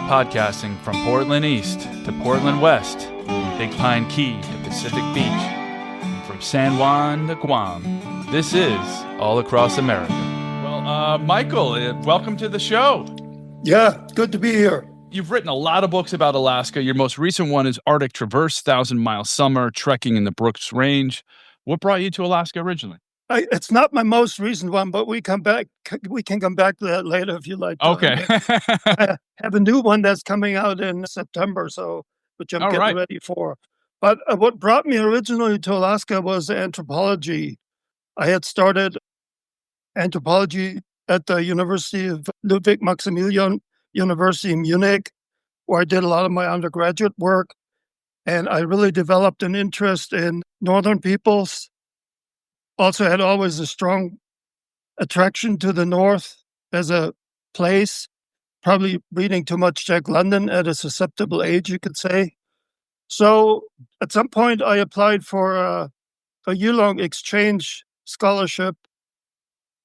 Podcasting from Portland East to Portland West, from Big Pine Key to Pacific Beach, and from San Juan to Guam. This is All Across America. Well, Michael, welcome to the show. Yeah, good to be here. You've written a lot of books about Alaska. Your most recent one is Arctic Traverse, 1,000-Mile Summer, Trekking in the Brooks Range. What brought you to Alaska originally? It's not my most recent one, but we can come back to that later if you like. Okay. I have a new one that's coming out in September, which I'm getting ready for. But what brought me originally to Alaska was anthropology. I had started anthropology at the University of Ludwig Maximilian University in Munich, where I did a lot of my undergraduate work. And I really developed an interest in northern peoples. Also had always a strong attraction to the North as a place, probably reading too much Jack London at a susceptible age, you could say. So at some point I applied for a year-long exchange scholarship.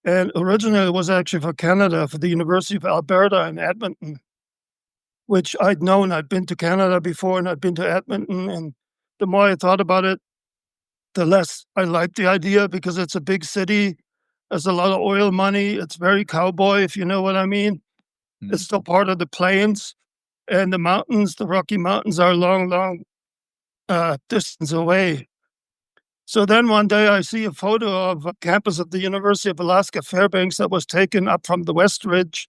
And originally it was actually for Canada, for the University of Alberta in Edmonton, which I'd known. I'd been to Canada before and I'd been to Edmonton. And the more I thought about it, the less I liked the idea, because it's a big city. There's a lot of oil money. It's very cowboy, if you know what I mean. Mm-hmm. It's still part of the plains. And the mountains, the Rocky Mountains, are long distance away. So then one day I see a photo of a campus of the University of Alaska Fairbanks that was taken up from the West Ridge.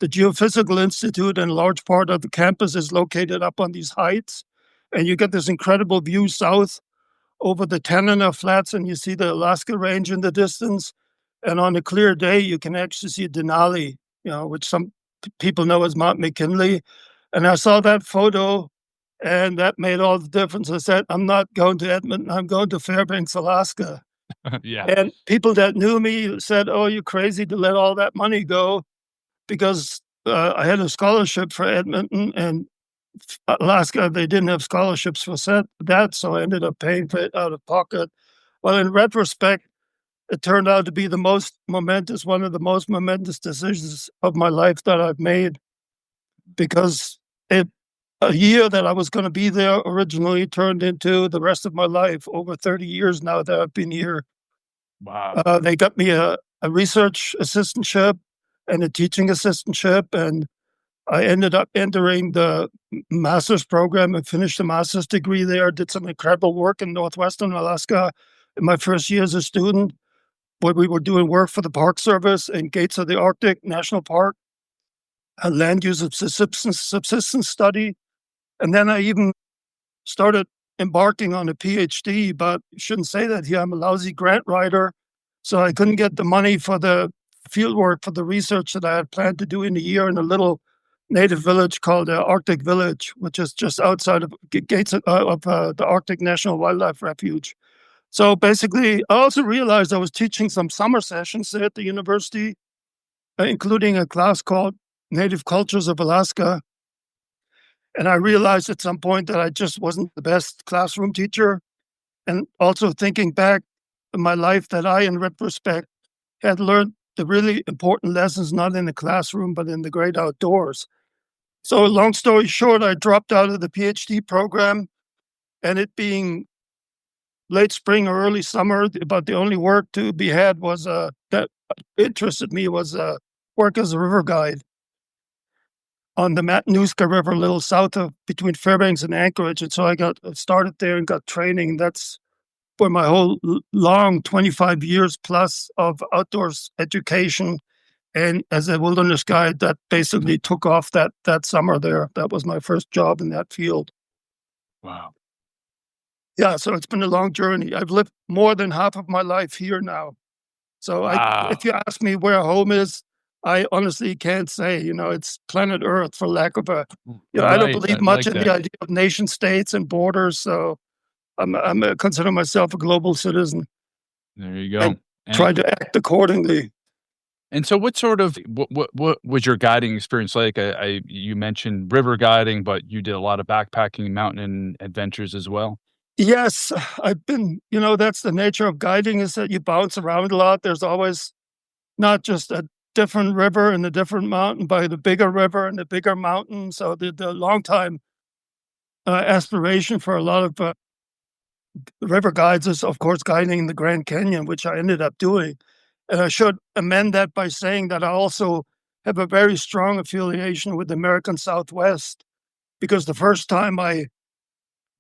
The Geophysical Institute and a large part of the campus is located up on these heights. And you get this incredible view south over the Tanana Flats, and you see the Alaska Range in the distance. And on a clear day, you can actually see Denali, which some people know as Mount McKinley. And I saw that photo, and that made all the difference. I said, I'm not going to Edmonton, I'm going to Fairbanks, Alaska. Yeah. And people that knew me said, oh, you're crazy to let all that money go, because I had a scholarship for Edmonton, and Alaska, they didn't have scholarships for that, so I ended up paying for it out of pocket. Well, in retrospect, it turned out to be one of the most momentous decisions of my life that I've made, because a year that I was going to be there originally turned into the rest of my life. Over 30 years now that I've been here. Wow. They got me a research assistantship and a teaching assistantship, and I ended up entering the master's program and finished a master's degree there. Did some incredible work in northwestern Alaska in my first year as a student, where we were doing work for the Park Service in Gates of the Arctic National Park, a land use of subsistence study. And then I even started embarking on a PhD, but you shouldn't say that here. I'm a lousy grant writer, so I couldn't get the money for the field work for the research that I had planned to do in a year in a little native village called Arctic Village, which is just outside of Gates of the Arctic National Wildlife Refuge. So basically, I also realized I was teaching some summer sessions there at the university, including a class called Native Cultures of Alaska. And I realized at some point that I just wasn't the best classroom teacher. And also thinking back in my life, that I, in retrospect, had learned the really important lessons, not in the classroom, but in the great outdoors. So long story short, I dropped out of the PhD program, and it being late spring or early summer, about the only work to be had was that interested me was work as a river guide on the Matanuska River, a little south of between Fairbanks and Anchorage. And so I got started there and got training. That's where my whole long 25 years plus of outdoors education and as a wilderness guide, that basically took off that summer there. That was my first job in that field. Wow. Yeah, so it's been a long journey. I've lived more than half of my life here now. So if you ask me where home is, I honestly can't say. It's planet Earth, for lack of a. I don't believe much in the idea of nation states and borders. So I consider myself a global citizen. There you go. And try to act accordingly. And so what was your guiding experience like? You mentioned river guiding, but you did a lot of backpacking, mountain adventures as well. Yes, I've been, that's the nature of guiding, is that you bounce around a lot. There's always not just a different river and a different mountain by the bigger river and the bigger mountain. So the long time aspiration for a lot of river guides is, of course, guiding the Grand Canyon, which I ended up doing. And I should amend that by saying that I also have a very strong affiliation with the American Southwest, because the first time I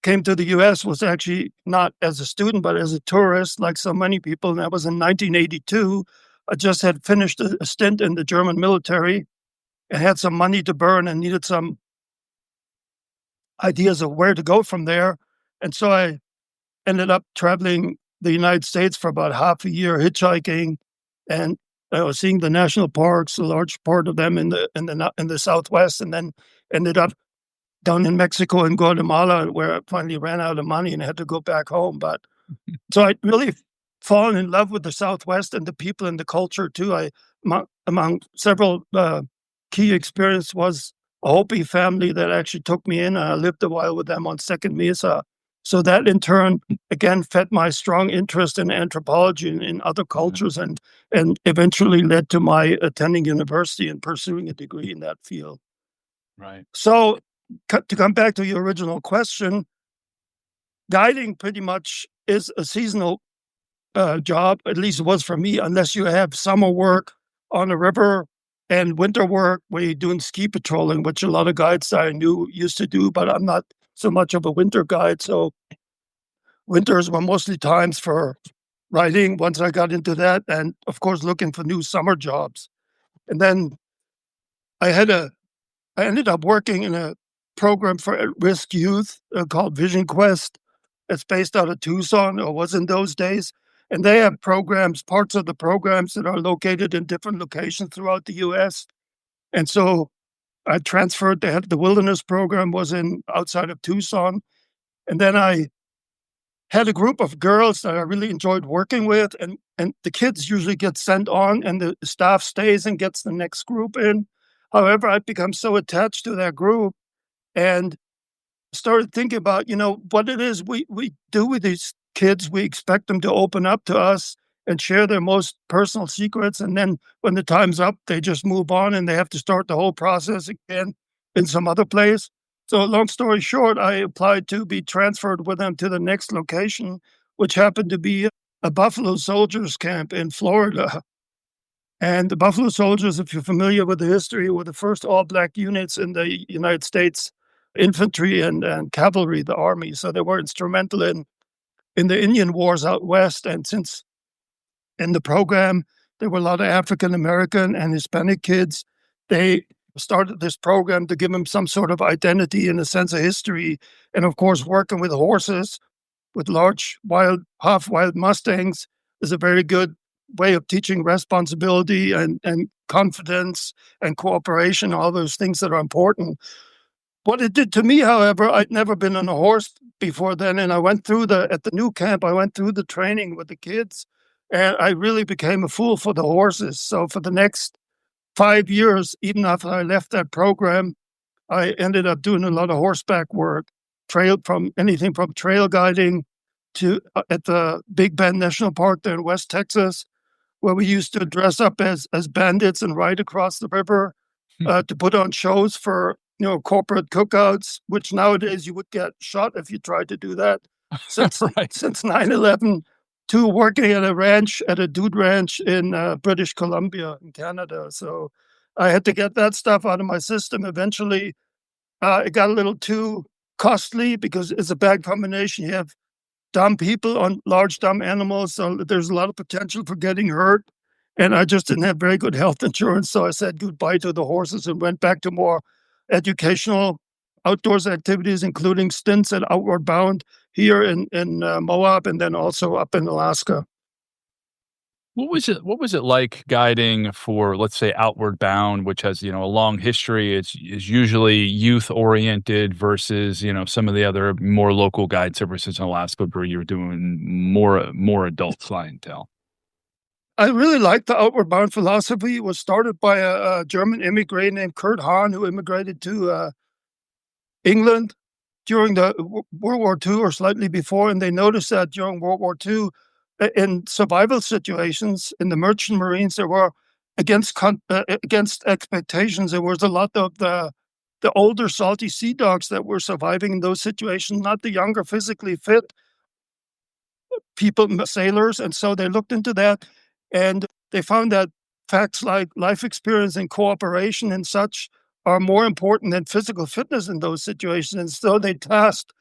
came to the U.S. was actually not as a student, but as a tourist, like so many people. And that was in 1982. I just had finished a stint in the German military and had some money to burn and needed some ideas of where to go from there. And so I ended up traveling the United States for about half a year, hitchhiking, and seeing the national parks, a large part of them in the Southwest, and then ended up down in Mexico and Guatemala, where I finally ran out of money and had to go back home. But so I really fallen in love with the Southwest and the people and the culture too. Among several key experience was a Hopi family that actually took me in. I lived a while with them on Second Mesa. So that in turn, again, fed my strong interest in anthropology and in other cultures, and eventually led to my attending university and pursuing a degree in that field. Right. So to come back to your original question, guiding pretty much is a seasonal job, at least it was for me, unless you have summer work on a river and winter work where you're doing ski patrolling, which a lot of guides that I knew used to do, but I'm not so much of a winter guide. So winters were mostly times for writing once I got into that, and of course looking for new summer jobs. And then I ended up working in a program for at-risk youth called Vision Quest. It's based out of Tucson, or was in those days. And they have programs, parts of the programs that are located in different locations throughout the U.S. And so I transferred. The wilderness program was in outside of Tucson. And then I had a group of girls that I really enjoyed working with. And the kids usually get sent on and the staff stays and gets the next group in. However, I'd become so attached to that group and started thinking about, what it is we do with these kids. We expect them to open up to us and share their most personal secrets. And then when the time's up, they just move on and they have to start the whole process again in some other place. So long story short, I applied to be transferred with them to the next location, which happened to be a Buffalo Soldiers camp in Florida. And the Buffalo Soldiers, if you're familiar with the history, were the first all-black units in the United States infantry and cavalry, the army. So they were instrumental in the Indian Wars out west. And since in the program there were a lot of African American and Hispanic kids, they started this program to give them some sort of identity and a sense of history. And of course, working with horses, with large half-wild Mustangs, is a very good way of teaching responsibility and confidence and cooperation, all those things that are important. What it did to me, however, I'd never been on a horse before then, and I went through at the new camp, I went through the training with the kids, and I really became a fool for the horses. So for the next 5 years, even after I left that program, I ended up doing a lot of horseback work, anything from trail guiding to at the Big Bend National Park there in West Texas, where we used to dress up as bandits and ride across the river to put on shows for corporate cookouts, which nowadays you would get shot if you tried to do that. Since 9/11, to working at a dude ranch in British Columbia in Canada. So I had to get that stuff out of my system. Eventually, it got a little too costly because it's a bad combination. You have dumb people on large dumb animals, so there's a lot of potential for getting hurt. And I just didn't have very good health insurance, so I said goodbye to the horses and went back to more educational outdoors activities, including stints at Outward Bound here in Moab, and then also up in Alaska. What was it like guiding for, let's say, Outward Bound, which has, a long history? Is usually youth oriented versus, some of the other more local guide services in Alaska where you're doing more adult clientele. I really liked the Outward Bound philosophy. It was started by a German immigrant named Kurt Hahn, who immigrated to England during the World War II or slightly before. And they noticed that during World War II, in survival situations in the merchant marines, there were against expectations. There was a lot of the older salty sea dogs that were surviving in those situations, not the younger, physically fit people, sailors. And so they looked into that, and they found that facts like life experience and cooperation and such are more important than physical fitness in those situations. And so they tasked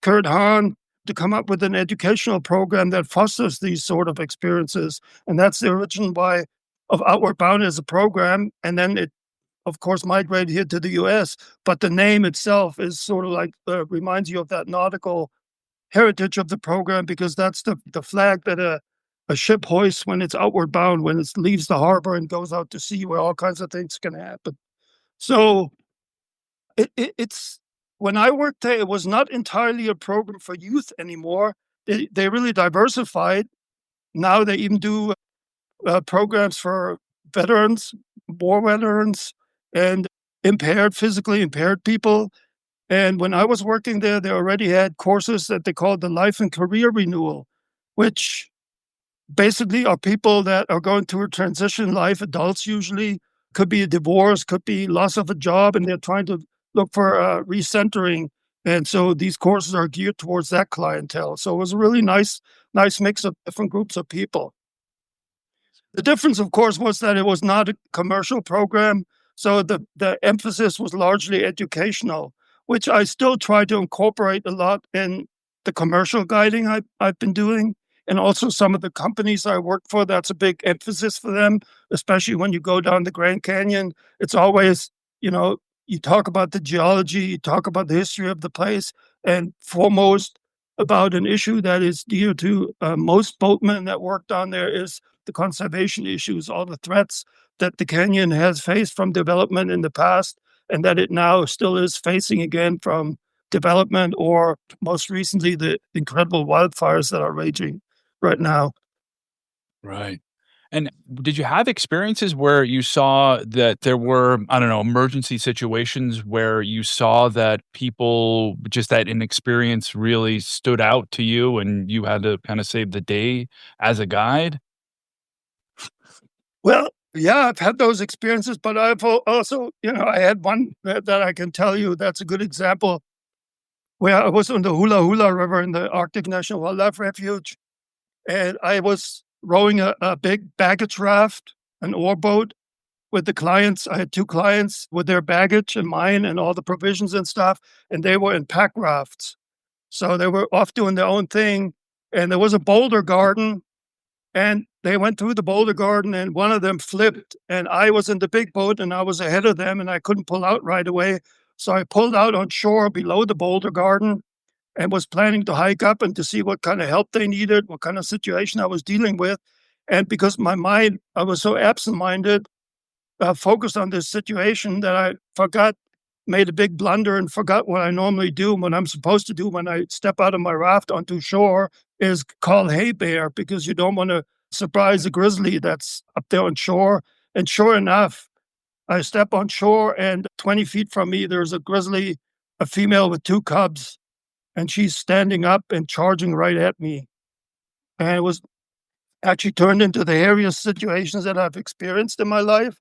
Kurt Hahn to come up with an educational program that fosters these sort of experiences. And that's the origin why of Outward Bound as a program. And then it, of course, migrated here to the US. But the name itself is sort of like reminds you of that nautical heritage of the program, because that's the flag that a ship hoists when it's outward bound, when it leaves the harbor and goes out to sea, where all kinds of things can happen. So it's when I worked there, it was not entirely a program for youth anymore. They really diversified. Now they even do programs for veterans, war veterans, and physically impaired people. And when I was working there, they already had courses that they called the Life and Career Renewal, which basically are people that are going through a transition in life, adults usually, could be a divorce, could be loss of a job, and they're trying to look for recentering. And so these courses are geared towards that clientele. So it was a really nice mix of different groups of people. The difference, of course, was that it was not a commercial program. So the emphasis was largely educational, which I still try to incorporate a lot in the commercial guiding I've been doing. And also some of the companies I work for, that's a big emphasis for them, especially when you go down the Grand Canyon. It's always, you talk about the geology, you talk about the history of the place, and foremost about an issue that is dear to most boatmen that work down there is the conservation issues, all the threats that the canyon has faced from development in the past, and that it now still is facing again from development, or most recently, the incredible wildfires that are raging right now. Right. And did you have experiences where you saw that there were, I don't know, emergency situations where you saw that people, just that inexperience really stood out to you and you had to kind of save the day as a guide? Well, yeah, I've had those experiences, but I've also, I had one that I can tell you that's a good example, where I was on the Hula Hula River in the Arctic National Wildlife Refuge, and I was rowing a big baggage raft, an oar boat, with the clients. I had two clients with their baggage and mine and all the provisions and stuff, and they were in pack rafts. So they were off doing their own thing, and there was a boulder garden, and they went through the boulder garden, and one of them flipped, and I was in the big boat, and I was ahead of them, and I couldn't pull out right away. So I pulled out on shore below the boulder garden and was planning to hike up and to see what kind of help they needed, what kind of situation I was dealing with. And because my mind, I was so absent-minded, focused on this situation, that I made a big blunder and forgot what I normally do. What I'm supposed to do when I step out of my raft onto shore is call hey bear, because you don't want to surprise a grizzly that's up there on shore. And sure enough, I step on shore, and 20 feet from me, there's a grizzly, a female with two cubs, and she's standing up and charging right at me. And it was actually turned into the hairiest situations that I've experienced in my life,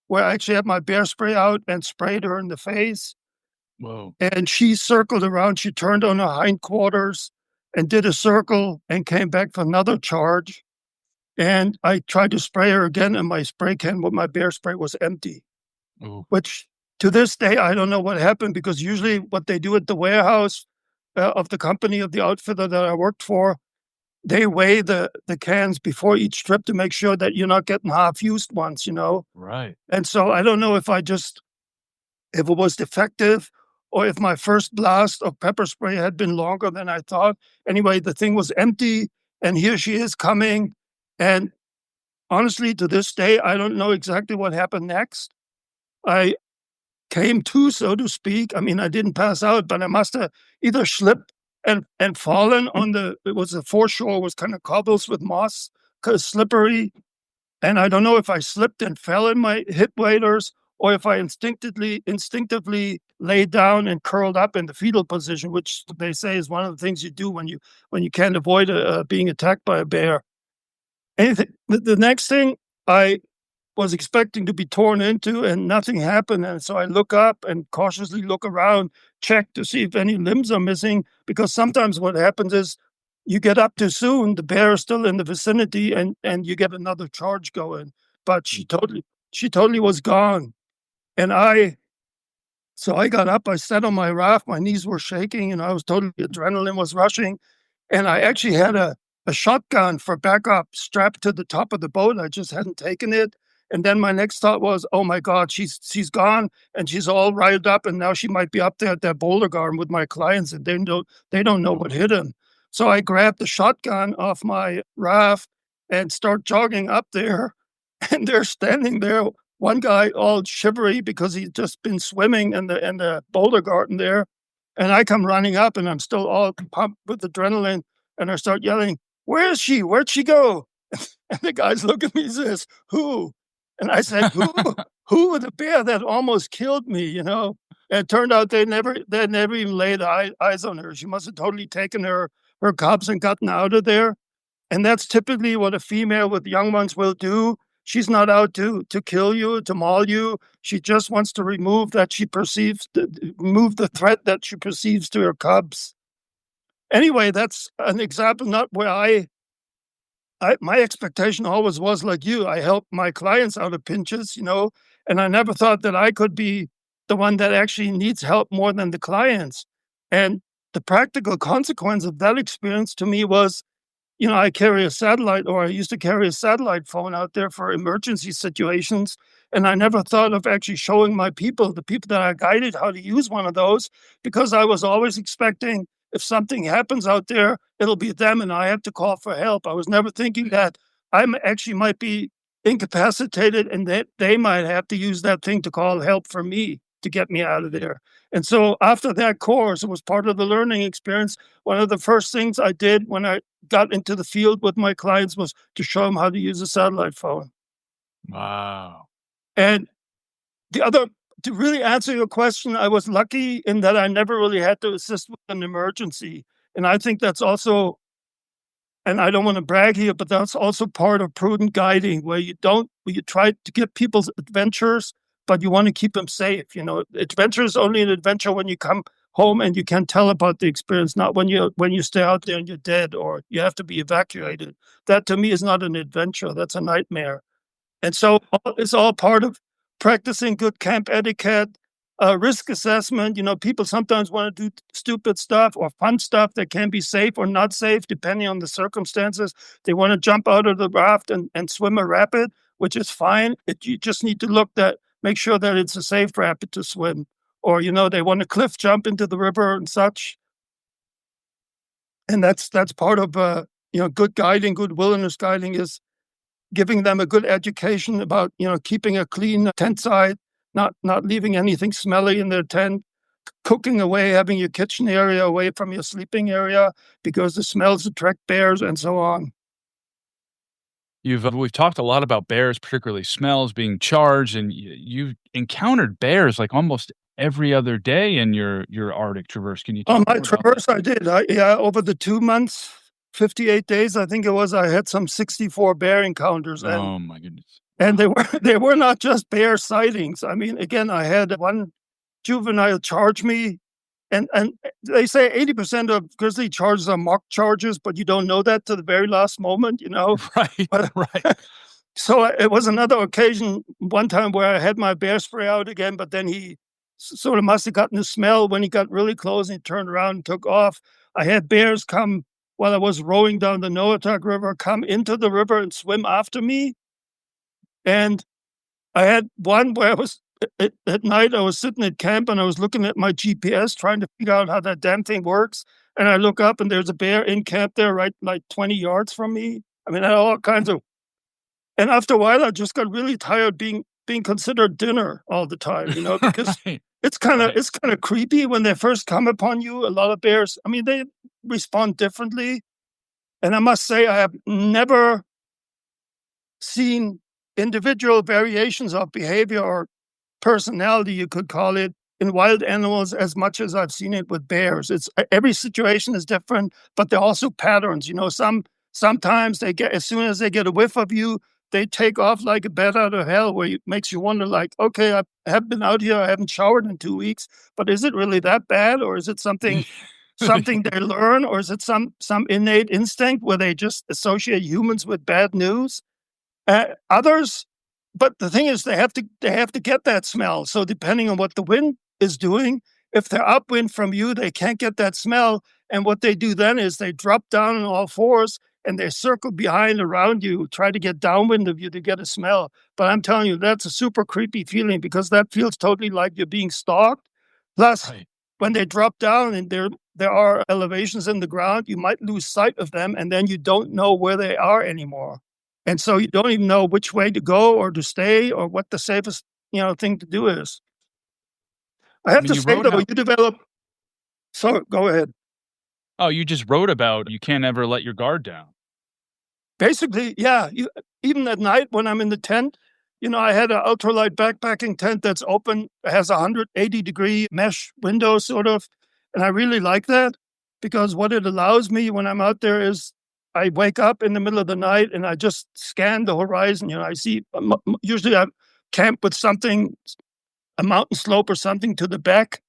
where I actually had my bear spray out and sprayed her in the face. Whoa. And she circled around. She turned on her hindquarters and did a circle and came back for another charge. And I tried to spray her again, and my spray can with my bear spray was empty. Ooh. Which to this day, I don't know what happened, because usually what they do at the warehouse of the company, of the outfitter that I worked for, they weigh the cans before each trip to make sure that you're not getting half-used ones. Right. And so I don't know if it was defective, or if my first blast of pepper spray had been longer than I thought. Anyway, the thing was empty, and here she is coming. And honestly, to this day, I don't know exactly what happened next. I came to, so to speak. I mean, I didn't pass out, but I must have either slipped and fallen on the foreshore was kind of cobbles with moss, because slippery. And I don't know if I slipped and fell in my hip waders, or if I instinctively laid down and curled up in the fetal position, which they say is one of the things you do when you can't avoid being attacked by a bear. The next thing, I was expecting to be torn into and nothing happened. And so I look up and cautiously look around, check to see if any limbs are missing, because sometimes what happens is you get up too soon, the bear is still in the vicinity and you get another charge going. But she totally was gone. And so I got up, I sat on my raft, my knees were shaking, and I was totally adrenaline was rushing. And I actually had a shotgun for backup strapped to the top of the boat. I just hadn't taken it. And then my next thought was, oh my God, she's gone and she's all riled up, and now she might be up there at that boulder garden with my clients, and they don't know what hit him. So I grabbed the shotgun off my raft and start jogging up there, and they're standing there. One guy all shivery because he'd just been swimming in the boulder garden there. And I come running up and I'm still all pumped with adrenaline. And I start yelling, "Where is she? Where'd she go?" And the guys look at me and says, "Who?" And I said, "Who? Who with a bear that almost killed me, you know?" And it turned out they never even laid eyes on her. She must have totally taken her cubs and gotten out of there. And that's typically what a female with young ones will do. She's not out to kill you, to maul you. She just wants to remove the threat that she perceives to her cubs. Anyway, that's an example not where my expectation always was like you. I help my clients out of pinches, and I never thought that I could be the one that actually needs help more than the clients. And the practical consequence of that experience to me was, I carry a satellite, or I used to carry a satellite phone out there for emergency situations. And I never thought of actually showing the people that I guided, how to use one of those, because I was always expecting if something happens out there, it'll be them and I have to call for help. I was never thinking that I actually might be incapacitated and that they might have to use that thing to call help for me to get me out of there. And so after that course, it was part of the learning experience. One of the first things I did when I got into the field with my clients was to show them how to use a satellite phone. Wow. And to really answer your question, I was lucky in that I never really had to assist with an emergency. And I think that's also, and I don't want to brag here, but that's also part of prudent guiding, where you try to get people's adventures, but you want to keep them safe. Adventure is only an adventure when you come home and you can tell about the experience, not when you stay out there and you're dead or you have to be evacuated. That to me is not an adventure. That's a nightmare. And so it's all part of practicing good camp etiquette, risk assessment. People sometimes want to do stupid stuff or fun stuff that can be safe or not safe, depending on the circumstances. They want to jump out of the raft and swim a rapid, which is fine. You just need to make sure that it's a safe rapid to swim. Or, they want to cliff jump into the river and such. And that's part of, good guiding, good wilderness guiding is giving them a good education about, keeping a clean tent site, not leaving anything smelly in their tent, cooking away, having your kitchen area away from your sleeping area because the smells attract bears and so on. We've talked a lot about bears, particularly smells being charged, and you've encountered bears like almost every other day in your Arctic traverse. Can you talk On my more about traverse, I did. Over the 2 months, 58 days, I think it was, I had some 64 bear encounters. that? Oh my goodness. And they were not just bear sightings. I mean, again, I had one juvenile charge me, and they say 80% of grizzly charges are mock charges, but you don't know that to the very last moment, Right, But right. so it was another occasion, one time where I had my bear spray out again, but then he sort of must have gotten the smell when he got really close and he turned around and took off. I had bears come while I was rowing down the Noatak River, come into the river and swim after me. And I had one where I was at night, I was sitting at camp and I was looking at my GPS trying to figure out how that damn thing works. And I look up and there's a bear in camp there, right, like 20 yards from me. I mean, I had all kinds of, and after a while, I just got really tired being considered dinner all the time, because Right, it's kind of right. it's kind of creepy when they first come upon you. A lot of bears, I mean, they respond differently. And I must say, I have never seen individual variations of behavior or personality, you could call it, in wild animals as much as I've seen it with bears. It's every situation is different, but they're also patterns. Sometimes they get, as soon as they get a whiff of you, they take off like a bat out of hell, where it makes you wonder, like, okay, I have been out here, I haven't showered in 2 weeks, but is it really that bad, or is it something they learn, or is it some innate instinct where they just associate humans with bad news? Others, but the thing is, they have to get that smell. So depending on what the wind is doing, if they're upwind from you, they can't get that smell. And what they do then is they drop down on all fours and they circle behind around you, try to get downwind of you to get a smell. But I'm telling you, that's a super creepy feeling, because that feels totally like you're being stalked. Plus, Right. when they drop down and there are elevations in the ground, you might lose sight of them, and then you don't know where they are anymore. And so you don't even know which way to go or to stay or what the safest, thing to do is. I I have mean, to you say wrote though, how. you develop. So go ahead. Oh, you just wrote about you can't ever let your guard down. Basically, yeah. Even at night when I'm in the tent, I had an ultralight backpacking tent that's open. It has 180-degree mesh window, sort of, and I really like that, because what it allows me when I'm out there is I wake up in the middle of the night and I just scan the horizon. I see usually I camp with something, a mountain slope or something to the back,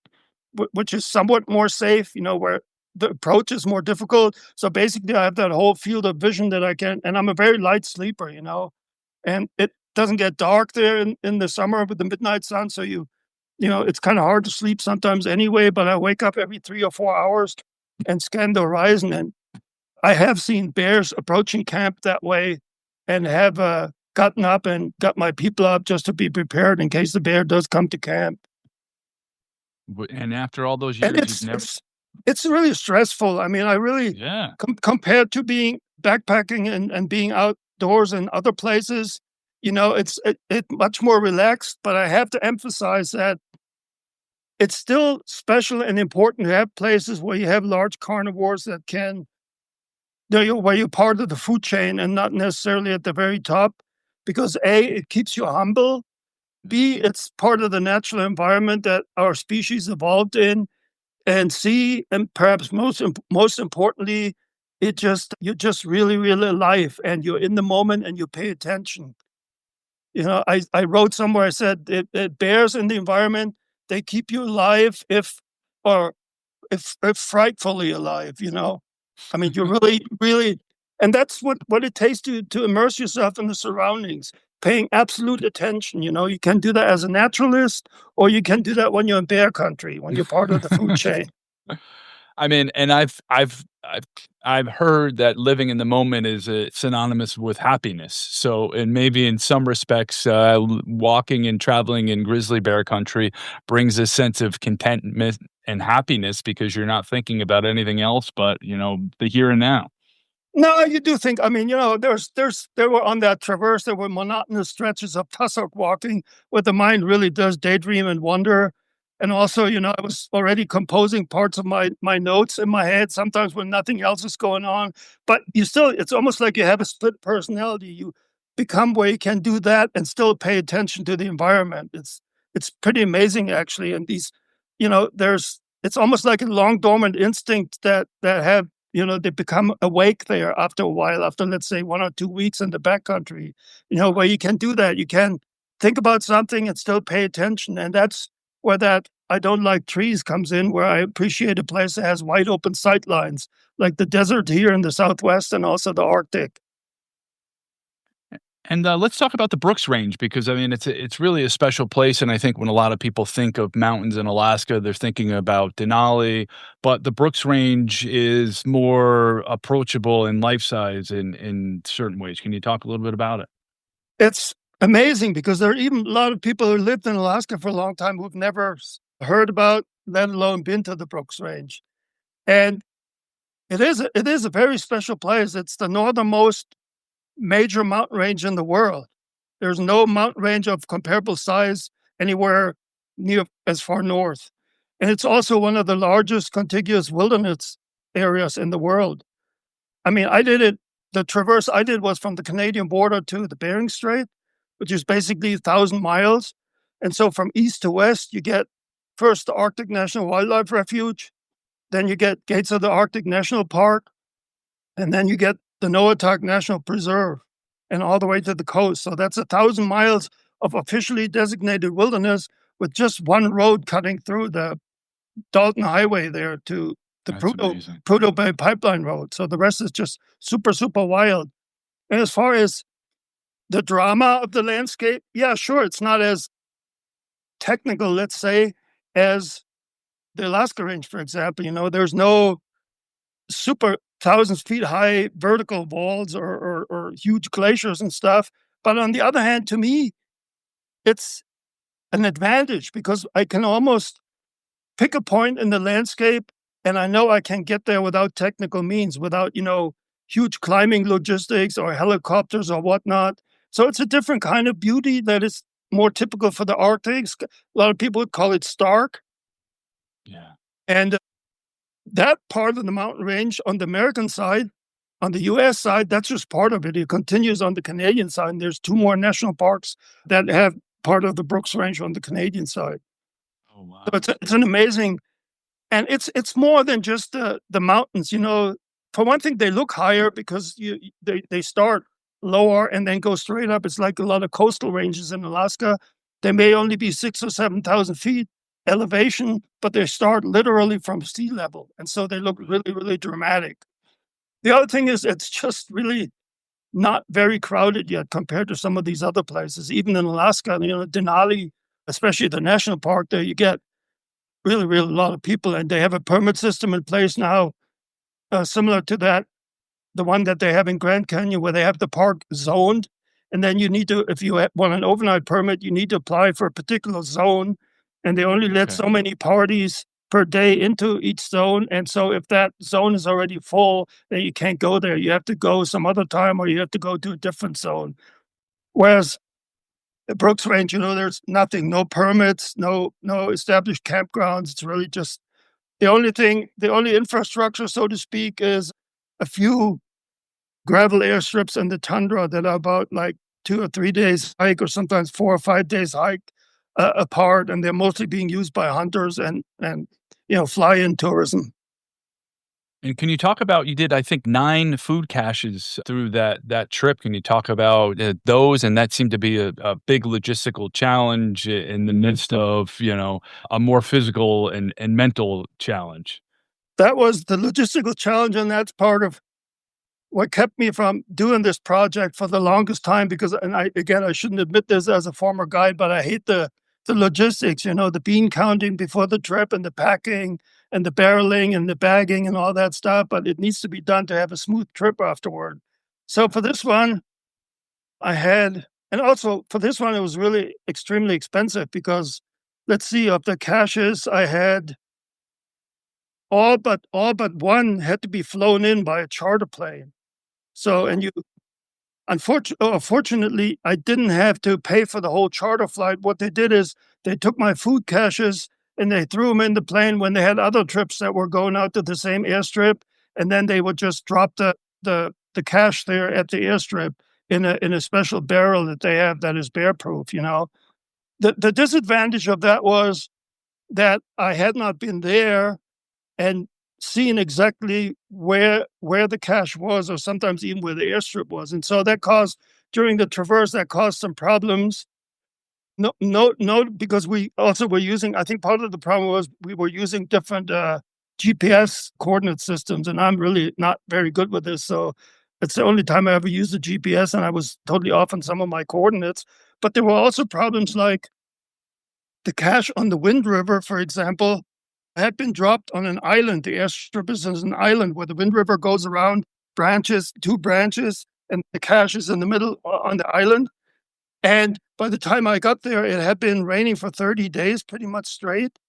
which is somewhat more safe, where the approach is more difficult. So basically, I have that whole field of vision that I can, and I'm a very light sleeper, and it doesn't get dark there in the summer with the midnight sun. So it's kind of hard to sleep sometimes anyway, but I wake up every 3 or 4 hours and scan the horizon. And I have seen bears approaching camp that way, and have gotten up and got my people up just to be prepared in case the bear does come to camp. And after all those And years, you've never. it's really stressful. I mean, I really, Yeah. compared to being backpacking and being outdoors in other places, it's much more relaxed. But I have to emphasize that it's still special and important to have places where you have large carnivores that can, where you're part of the food chain and not necessarily at the very top, because A, it keeps you humble. B, it's part of the natural environment that our species evolved in. And C, and perhaps most importantly, you're just really, really alive, and you're in the moment and you pay attention. I wrote somewhere, I said it bears in the environment, they keep you alive, or if frightfully alive. I mean, you're really, really, and that's what it takes to immerse yourself in the surroundings, paying absolute attention. You can do that as a naturalist, or you can do that when you're in bear country, when you're part of the food chain. I mean, and I've heard that living in the moment is synonymous with happiness. So, and maybe in some respects, walking and traveling in grizzly bear country brings a sense of contentment and happiness, because you're not thinking about anything else but the here and now. No, you do think. I mean, there were on that traverse, there were monotonous stretches of tussock walking where the mind really does daydream and wonder. And also, I was already composing parts of my notes in my head, sometimes when nothing else is going on. But it's almost like you have a split personality. You become where you can do that and still pay attention to the environment. It's pretty amazing, actually. And it's almost like a long dormant instinct that have, they become awake there after a while, after, let's say, 1 or 2 weeks in the backcountry, where you can do that. You can think about something and still pay attention. And that's where that I don't like trees comes in, where I appreciate a place that has wide open sight lines, like the desert here in the Southwest and also the Arctic. And let's talk about the Brooks Range, because I mean it's really a special place, and I think when a lot of people think of mountains in Alaska, they're thinking about Denali, but the Brooks Range is more approachable and life size in certain ways. Can you talk a little bit about it? It's amazing, because there are even a lot of people who lived in Alaska for a long time who've never heard about, let alone been to the Brooks Range. And it is a very special place. It's the northernmost major mountain range in the world. There's no mountain range of comparable size anywhere near as far north. And it's also one of the largest contiguous wilderness areas in the world. I mean, the traverse I did was from the Canadian border to the Bering Strait, which is basically 1,000 miles. And so from east to west, you get first the Arctic National Wildlife Refuge, then you get Gates of the Arctic National Park, and then you get the Noatak National Preserve. and all the way to the coast. So that's 1,000 miles of officially designated wilderness with just one road cutting through the Dalton Highway there to the Prudhoe Bay Pipeline Road. So the rest is just super, super wild. And as far as the drama of the landscape, yeah, sure, it's not as technical, let's say, as the Alaska Range, for example. There's no super thousands feet high vertical walls or huge glaciers and stuff. But on the other hand, to me, it's an advantage because I can almost pick a point in the landscape and I know I can get there without technical means, without, huge climbing logistics or helicopters or whatnot. So it's a different kind of beauty that is more typical for the Arctic. A lot of people would call it stark. Yeah. And that part of the mountain range on the American side, on the U.S. side, that's just part of it. It continues on the Canadian side. And there's 2 more national parks that have part of the Brooks Range on the Canadian side. Oh, wow. So it's an amazing, and it's more than just the mountains. For one thing, they look higher because they start lower and then go straight up. It's like a lot of coastal ranges in Alaska. They may only be 6,000 or 7,000 feet elevation, but they start literally from sea level, and so they look really, really dramatic. The other thing is it's just really not very crowded yet compared to some of these other places. Even in Alaska, Denali, especially the national park there, you get really, really a lot of people, and they have a permit system in place now, similar to the one that they have in Grand Canyon, where they have the park zoned, and then you need to, if you want an overnight permit, you need to apply for a particular zone, and they only let so many parties per day into each zone, and so if that zone is already full, then you can't go there. You have to go some other time, or you have to go to a different zone. Whereas the Brooks Range, there's nothing, no permits, no established campgrounds. It's really just the only infrastructure, so to speak, is a few gravel airstrips in the tundra that are about like 2 or 3 days hike, or sometimes 4 or 5 days hike apart, and they're mostly being used by hunters and fly-in tourism. And can you talk about, you did, I think, 9 food caches through that trip. Can you talk about those? And that seemed to be a big logistical challenge in the midst of, a more physical and mental challenge. That was the logistical challenge, and that's part of what kept me from doing this project for the longest time, because, and I shouldn't admit this as a former guide, but I hate the logistics, the bean counting before the trip and the packing and the barreling and the bagging and all that stuff, but it needs to be done to have a smooth trip afterward. So for this one, and also for this one, it was really extremely expensive because, let's see, of the caches I had, all but one had to be flown in by a charter plane. So, and unfortunately, I didn't have to pay for the whole charter flight. What they did is they took my food caches and they threw them in the plane when they had other trips that were going out to the same airstrip, and then they would just drop the cache there at the airstrip in a special barrel that they have that is bear proof. The disadvantage of that was that I had not been there and seen exactly where the cache was, or sometimes even where the airstrip was. And so that caused, during the traverse, some problems. No, because we also were using, I think part of the problem was we were using different GPS coordinate systems, and I'm really not very good with this. So it's the only time I ever used a GPS, and I was totally off on some of my coordinates. But there were also problems like the cache on the Wind River, for example, had been dropped on an island. The airstrip is an island where the Wind River goes around two branches, and the cache is in the middle on the island. And by the time I got there, it had been raining for 30 days, pretty much straight.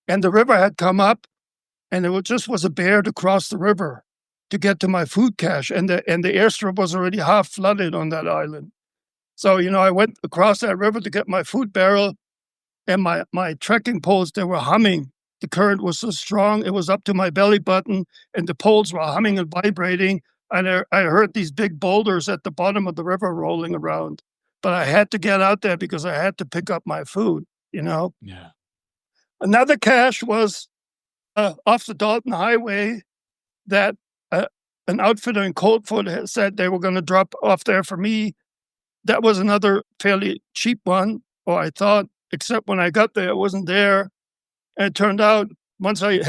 And the river had come up, and it just was a bear to cross the river to get to my food cache. And the airstrip was already half flooded on that island. So, I went across that river to get my food barrel, and my trekking poles, they were humming. The current was so strong, it was up to my belly button, and the poles were humming and vibrating. And I heard these big boulders at the bottom of the river rolling around. But I had to get out there because I had to pick up my food, Yeah. Another cache was off the Dalton Highway that an outfitter in Coldfoot had said they were going to drop off there for me. That was another fairly cheap one, or I thought, except when I got there, it wasn't there. And it turned out once I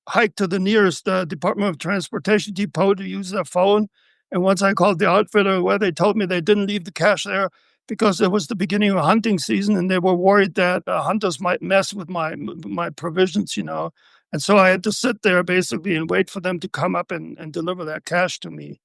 hiked to the nearest Department of Transportation depot to use their phone. And once I called the outfitter, where they told me they didn't leave the cash there because it was the beginning of hunting season and they were worried that hunters might mess with my provisions, And so I had to sit there basically and wait for them to come up and deliver that cash to me.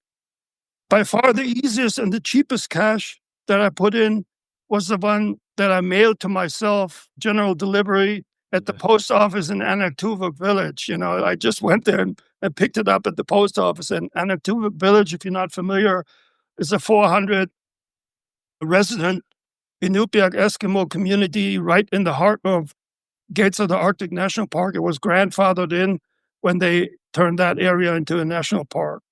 By far the easiest and the cheapest cash that I put in was the one that I mailed to myself, general delivery at the post office in Anaktuvuk Village. I just went there and picked it up at the post office. And Anaktuvuk Village, if you're not familiar, is a 400 resident Inupiaq Eskimo community right in the heart of Gates of the Arctic National Park. It was grandfathered in when they turned that area into a national park.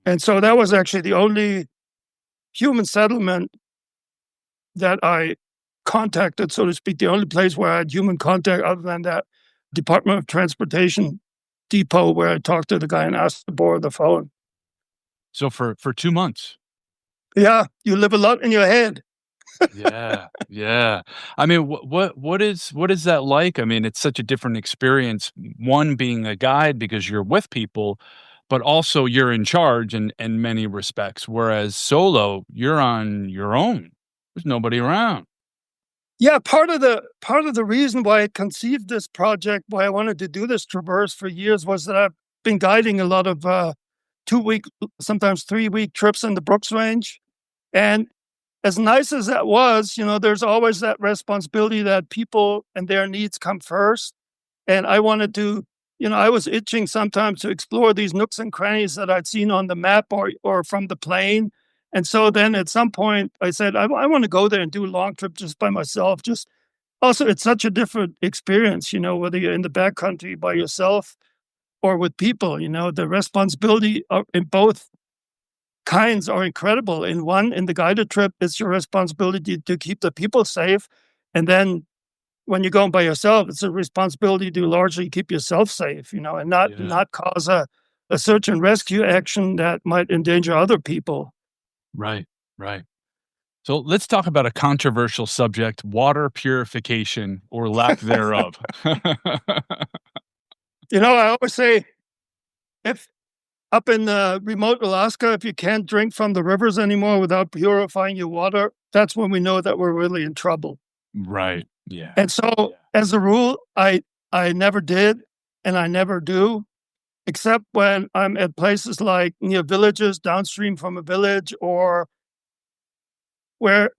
And so that was actually the only human settlement that I contacted, so to speak, the only place where I had human contact other than that Department of Transportation depot where I talked to the guy and asked to borrow the phone. So for 2 months. Yeah, you live a lot in your head. Yeah. I mean, what is that like? I mean, it's such a different experience. One, being a guide because you're with people, but also you're in charge in many respects. Whereas solo, you're on your own. There's nobody around. Yeah, part of the reason why I conceived this project, why I wanted to do this traverse for years, was that I've been guiding a lot of 2-week, sometimes 3-week trips in the Brooks Range. And as nice as that was, there's always that responsibility that people and their needs come first. And I wanted to, I was itching sometimes to explore these nooks and crannies that I'd seen on the map or from the plane. And so then at some point I said, I want to go there and do a long trip just by myself. Just also, it's such a different experience, whether you're in the backcountry by yourself or with people, the responsibility in both kinds are incredible. In the guided trip, it's your responsibility to keep the people safe. And then when you're going by yourself, it's a responsibility to largely keep yourself safe, and not cause a search and rescue action that might endanger other people. Right. So let's talk about a controversial subject, water purification or lack thereof. I always say, if up in remote Alaska, if you can't drink from the rivers anymore without purifying your water, that's when we know that we're really in trouble. Right. Yeah. And so, as a rule, I never did, and I never do, except when I'm at places like near villages downstream from a village, or where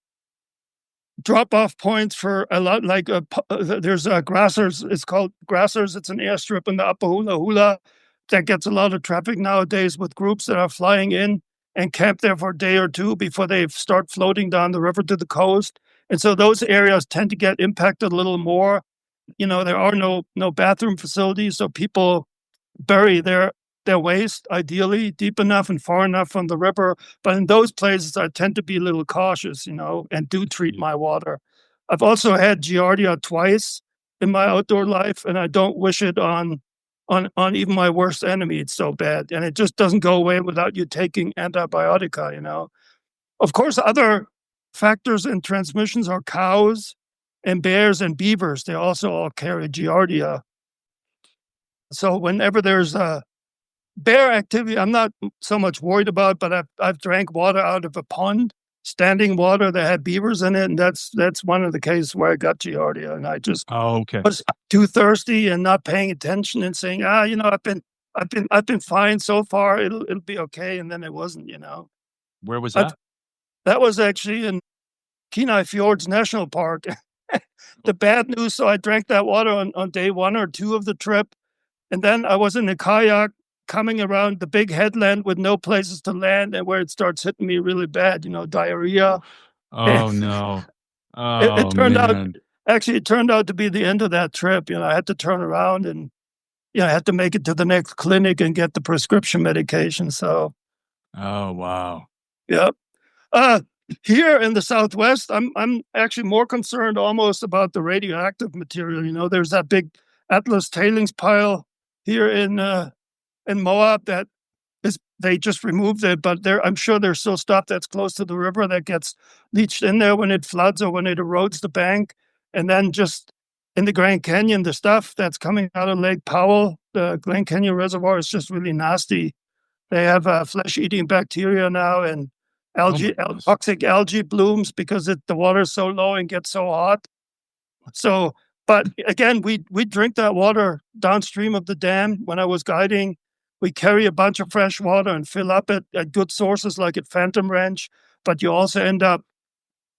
drop-off points for a lot, like there's Grassers. It's called Grassers. It's an airstrip in the Upper Hula Hula that gets a lot of traffic nowadays with groups that are flying in and camp there for a day or two before they start floating down the river to the coast. And so those areas tend to get impacted a little more. There are no bathroom facilities, so people bury their waste, ideally deep enough and far enough from the river. But in those places, I tend to be a little cautious, and do treat my water. I've also had Giardia twice in my outdoor life, and I don't wish it on even my worst enemy. It's so bad, and it just doesn't go away without you taking antibiotica. Of course, other factors in transmissions are cows and bears and beavers. They also all carry Giardia. So whenever there's a bear activity, I'm not so much worried about, but I've drank water out of a pond, standing water that had beavers in it, and that's one of the cases where I got Giardia, and I just was too thirsty and not paying attention and saying, I've been fine so far. It'll be okay, and then it wasn't. Where was that? That was actually in Kenai Fjords National Park. The bad news, so I drank that water on day 1 or 2 of the trip, and then I was in a kayak coming around the big headland with no places to land, and where it starts hitting me really bad, diarrhea. Oh, no. It turned out to be the end of that trip. I had to turn around and, I had to make it to the next clinic and get the prescription medication. So. Oh, wow. Yeah. Here in the Southwest, I'm actually more concerned almost about the radioactive material. There's that big Atlas tailings pile here in Moab that they just removed it, but I'm sure there's still stuff that's close to the river that gets leached in there when it floods or when it erodes the bank. And then just in the Grand Canyon, the stuff that's coming out of Lake Powell, the Grand Canyon Reservoir, is just really nasty. They have flesh-eating bacteria now, and toxic algae blooms because the water is so low and gets so hot. So, but again, we drink that water downstream of the dam. When I was guiding, we carry a bunch of fresh water and fill up at good sources like at Phantom Ranch. But you also end up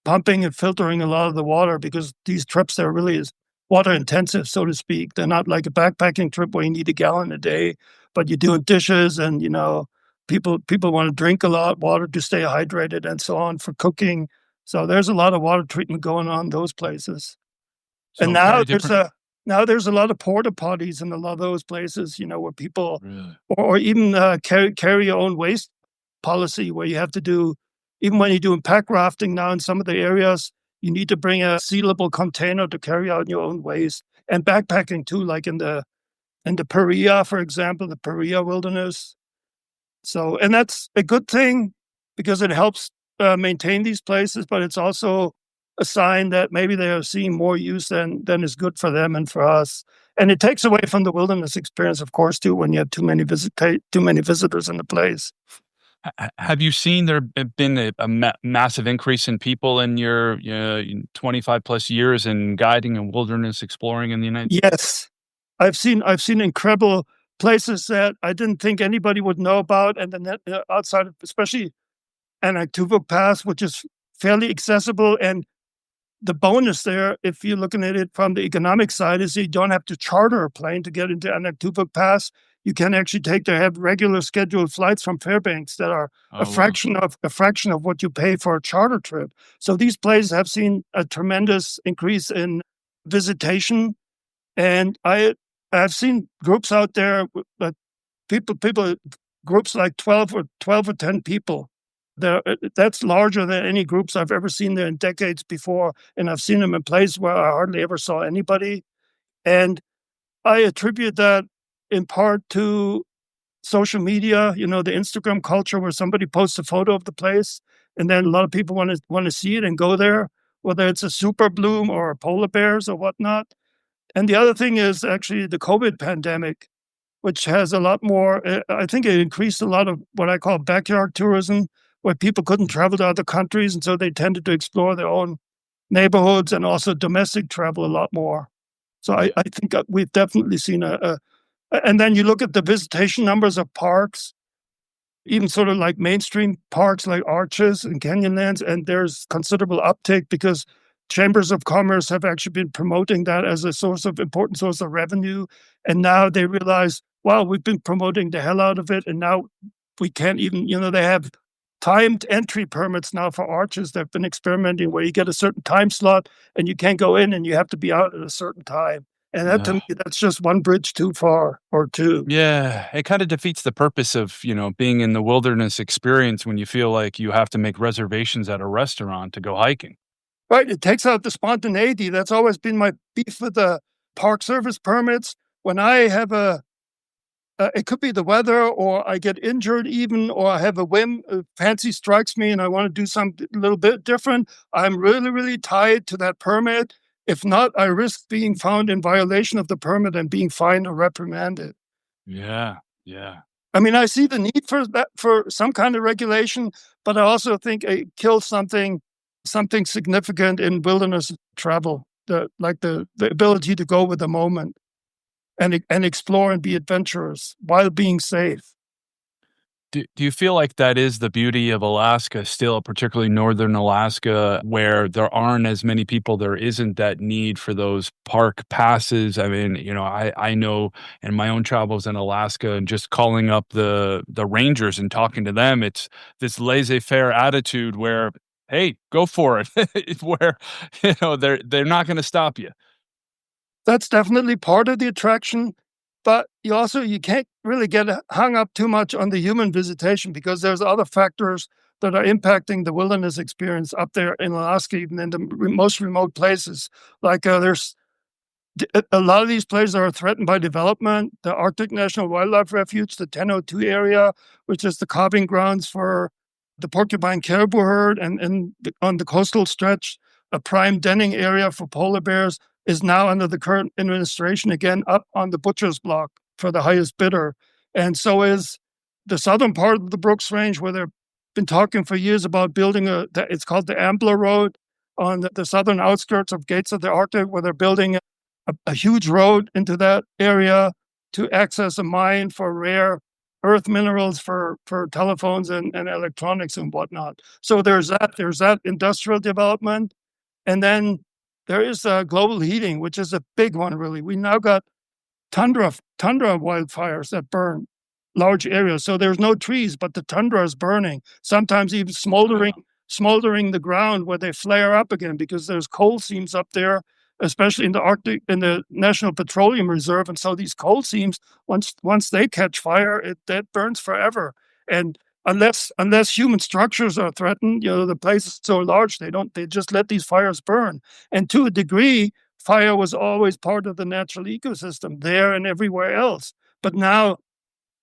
pumping and filtering a lot of the water because these trips, they're really water intensive, so to speak. They're not like a backpacking trip where you need a gallon a day, but you're doing dishes and, people want to drink a lot of water to stay hydrated and so on for cooking. So there's a lot of water treatment going on in those places. So and now there's a lot of porta potties in a lot of those places, where people or even carry your own waste policy where you have to do, even when you're doing pack rafting now in some of the areas, you need to bring a sealable container to carry out your own waste. And backpacking too, like in the Paria, for example, the Paria Wilderness. So, and that's a good thing because it helps maintain these places, but it's also a sign that maybe they are seeing more use than is good for them and for us. And it takes away from the wilderness experience, of course, too, when you have too many visitors in the place. Have you seen there been a massive increase in people in your 25 plus years in guiding and wilderness exploring in the United States? Yes, I've seen incredible places that I didn't think anybody would know about, and then outside, especially Anactuvo Pass, which is fairly accessible. And the bonus there, if you're looking at it from the economic side, is you don't have to charter a plane to get into Anactuvo Pass. You can actually have regular scheduled flights from Fairbanks that are a fraction of what you pay for a charter trip. So these places have seen a tremendous increase in visitation, and I've seen groups out there, groups like 12 or 10 people. That's larger than any groups I've ever seen there in decades before, and I've seen them in places where I hardly ever saw anybody. And I attribute that in part to social media, the Instagram culture where somebody posts a photo of the place, and then a lot of people want to see it and go there, whether it's a super bloom or polar bears or whatnot. And the other thing is actually the COVID pandemic, which has a lot more, I think it increased a lot of what I call backyard tourism, where people couldn't travel to other countries, and so they tended to explore their own neighborhoods and also domestic travel a lot more. So I think we've definitely seen and then you look at the visitation numbers of parks, even sort of like mainstream parks like Arches and Canyonlands, and there's considerable uptake because chambers of commerce have actually been promoting that as a important source of revenue. And now they realize, wow, we've been promoting the hell out of it, and now we can't even, they have timed entry permits now for Arches. They've been experimenting where you get a certain time slot and you can't go in and you have to be out at a certain time. And that to me, that's just one bridge too far or two. Yeah, it kind of defeats the purpose of, being in the wilderness experience when you feel like you have to make reservations at a restaurant to go hiking. Right. It takes out the spontaneity. That's always been my beef with the Park Service permits. When I have it could be the weather, or I get injured even, or I have a whim, fancy strikes me and I want to do something a little bit different, I'm really, really tied to that permit. If not, I risk being found in violation of the permit and being fined or reprimanded. Yeah. I mean, I see the need for some kind of regulation, but I also think it kills something significant in wilderness travel, the ability to go with the moment and explore and be adventurous while being safe. Do you feel like that is the beauty of Alaska still, particularly northern Alaska, where there aren't as many people, there isn't that need for those park passes? I mean, I know in my own travels in Alaska and just calling up the rangers and talking to them, it's this laissez-faire attitude where, hey, go for it, where, they're not going to stop you. That's definitely part of the attraction, but you can't really get hung up too much on the human visitation because there's other factors that are impacting the wilderness experience up there in Alaska, even in the most remote places. Like there's a lot of these places are threatened by development. The Arctic National Wildlife Refuge, the 1002 area, which is the calving grounds for the porcupine caribou herd, and on the coastal stretch, a prime denning area for polar bears, is now under the current administration again up on the butcher's block for the highest bidder. And so is the southern part of the Brooks Range, where they've been talking for years about building it's called the Ambler Road on the southern outskirts of Gates of the Arctic, where they're building a huge road into that area to access a mine for rare earth minerals for telephones and electronics and whatnot. So there's that industrial development. And then there is global heating, which is a big one, really. We now got tundra wildfires that burn large areas. So there's no trees, but the tundra is burning, sometimes even smoldering the ground where they flare up again because there's coal seams up there, especially in the Arctic, in the National Petroleum Reserve. And so these coal seams, once they catch fire, that burns forever. And unless human structures are threatened, the place is so large, they just let these fires burn. And to a degree, fire was always part of the natural ecosystem there and everywhere else. But now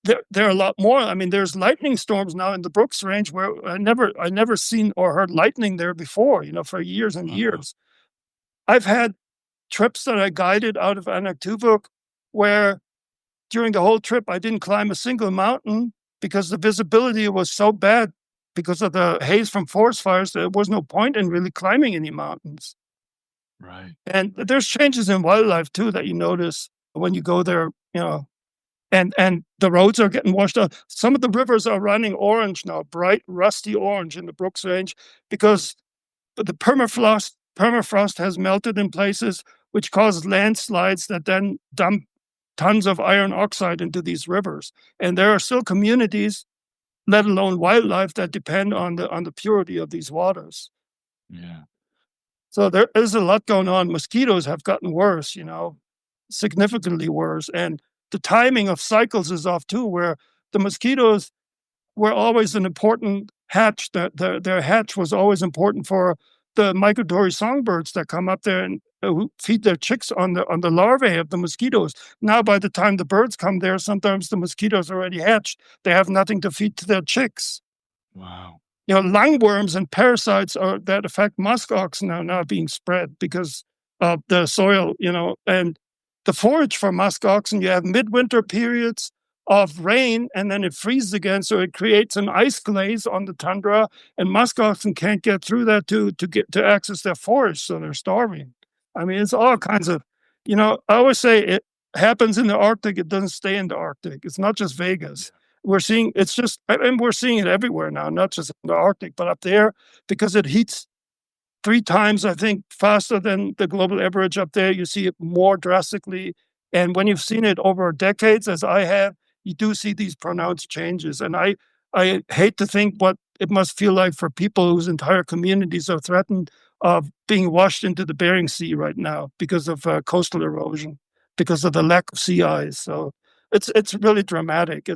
there are a lot more. I mean, there's lightning storms now in the Brooks Range where I never seen or heard lightning there before, for years and years. I've had trips that I guided out of Anaktuvuk where during the whole trip I didn't climb a single mountain because the visibility was so bad because of the haze from forest fires that there was no point in really climbing any mountains. Right. And there's changes in wildlife too that you notice when you go there, and the roads are getting washed out. Some of the rivers are running orange now, bright rusty orange in the Brooks Range, because the permafrost has melted in places, which causes landslides that then dump tons of iron oxide into these rivers. And there are still communities, let alone wildlife, that depend on the purity of these waters. Yeah. So there is a lot going on. Mosquitoes have gotten worse, significantly worse. And the timing of cycles is off too, where the mosquitoes were always an important hatch. Their hatch was always important for the migratory songbirds that come up there and who feed their chicks on the larvae of the mosquitoes. Now, by the time the birds come there, sometimes the mosquitoes are already hatched. They have nothing to feed to their chicks. Wow. Lungworms and parasites that affect muskox are now being spread because of the soil, and the forage for muskoxen. You have midwinter periods of rain, and then it freezes again, so it creates an ice glaze on the tundra, and muskoxen can't get through that to access their forage, so they're starving. I mean, it's all kinds of, I always say it happens in the Arctic, it doesn't stay in the Arctic. It's not just Vegas. We're seeing it everywhere now, not just in the Arctic, but up there, because it heats 3 times, I think, faster than the global average up there. You see it more drastically. And when you've seen it over decades, as I have, you do see these pronounced changes. And I hate to think what it must feel like for people whose entire communities are threatened of being washed into the Bering Sea right now because of coastal erosion, because of the lack of sea ice. So it's really dramatic.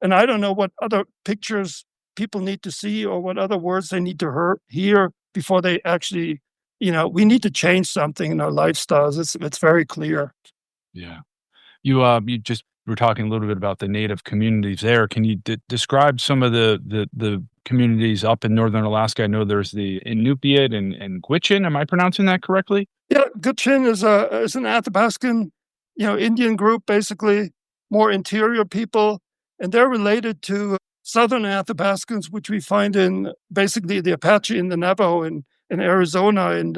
And I don't know what other pictures people need to see or what other words they need to hear before they actually, we need to change something in our lifestyles. It's very clear. Yeah. You just were talking a little bit about the native communities there. Can you describe some of the communities up in northern Alaska? I know there's the Inupiat and Gwich'in. Am I pronouncing that correctly? Yeah, Gwich'in is an Athabascan, Indian group, basically more interior people, and they're related to southern Athabascans, which we find in basically the Apache and the Navajo in Arizona and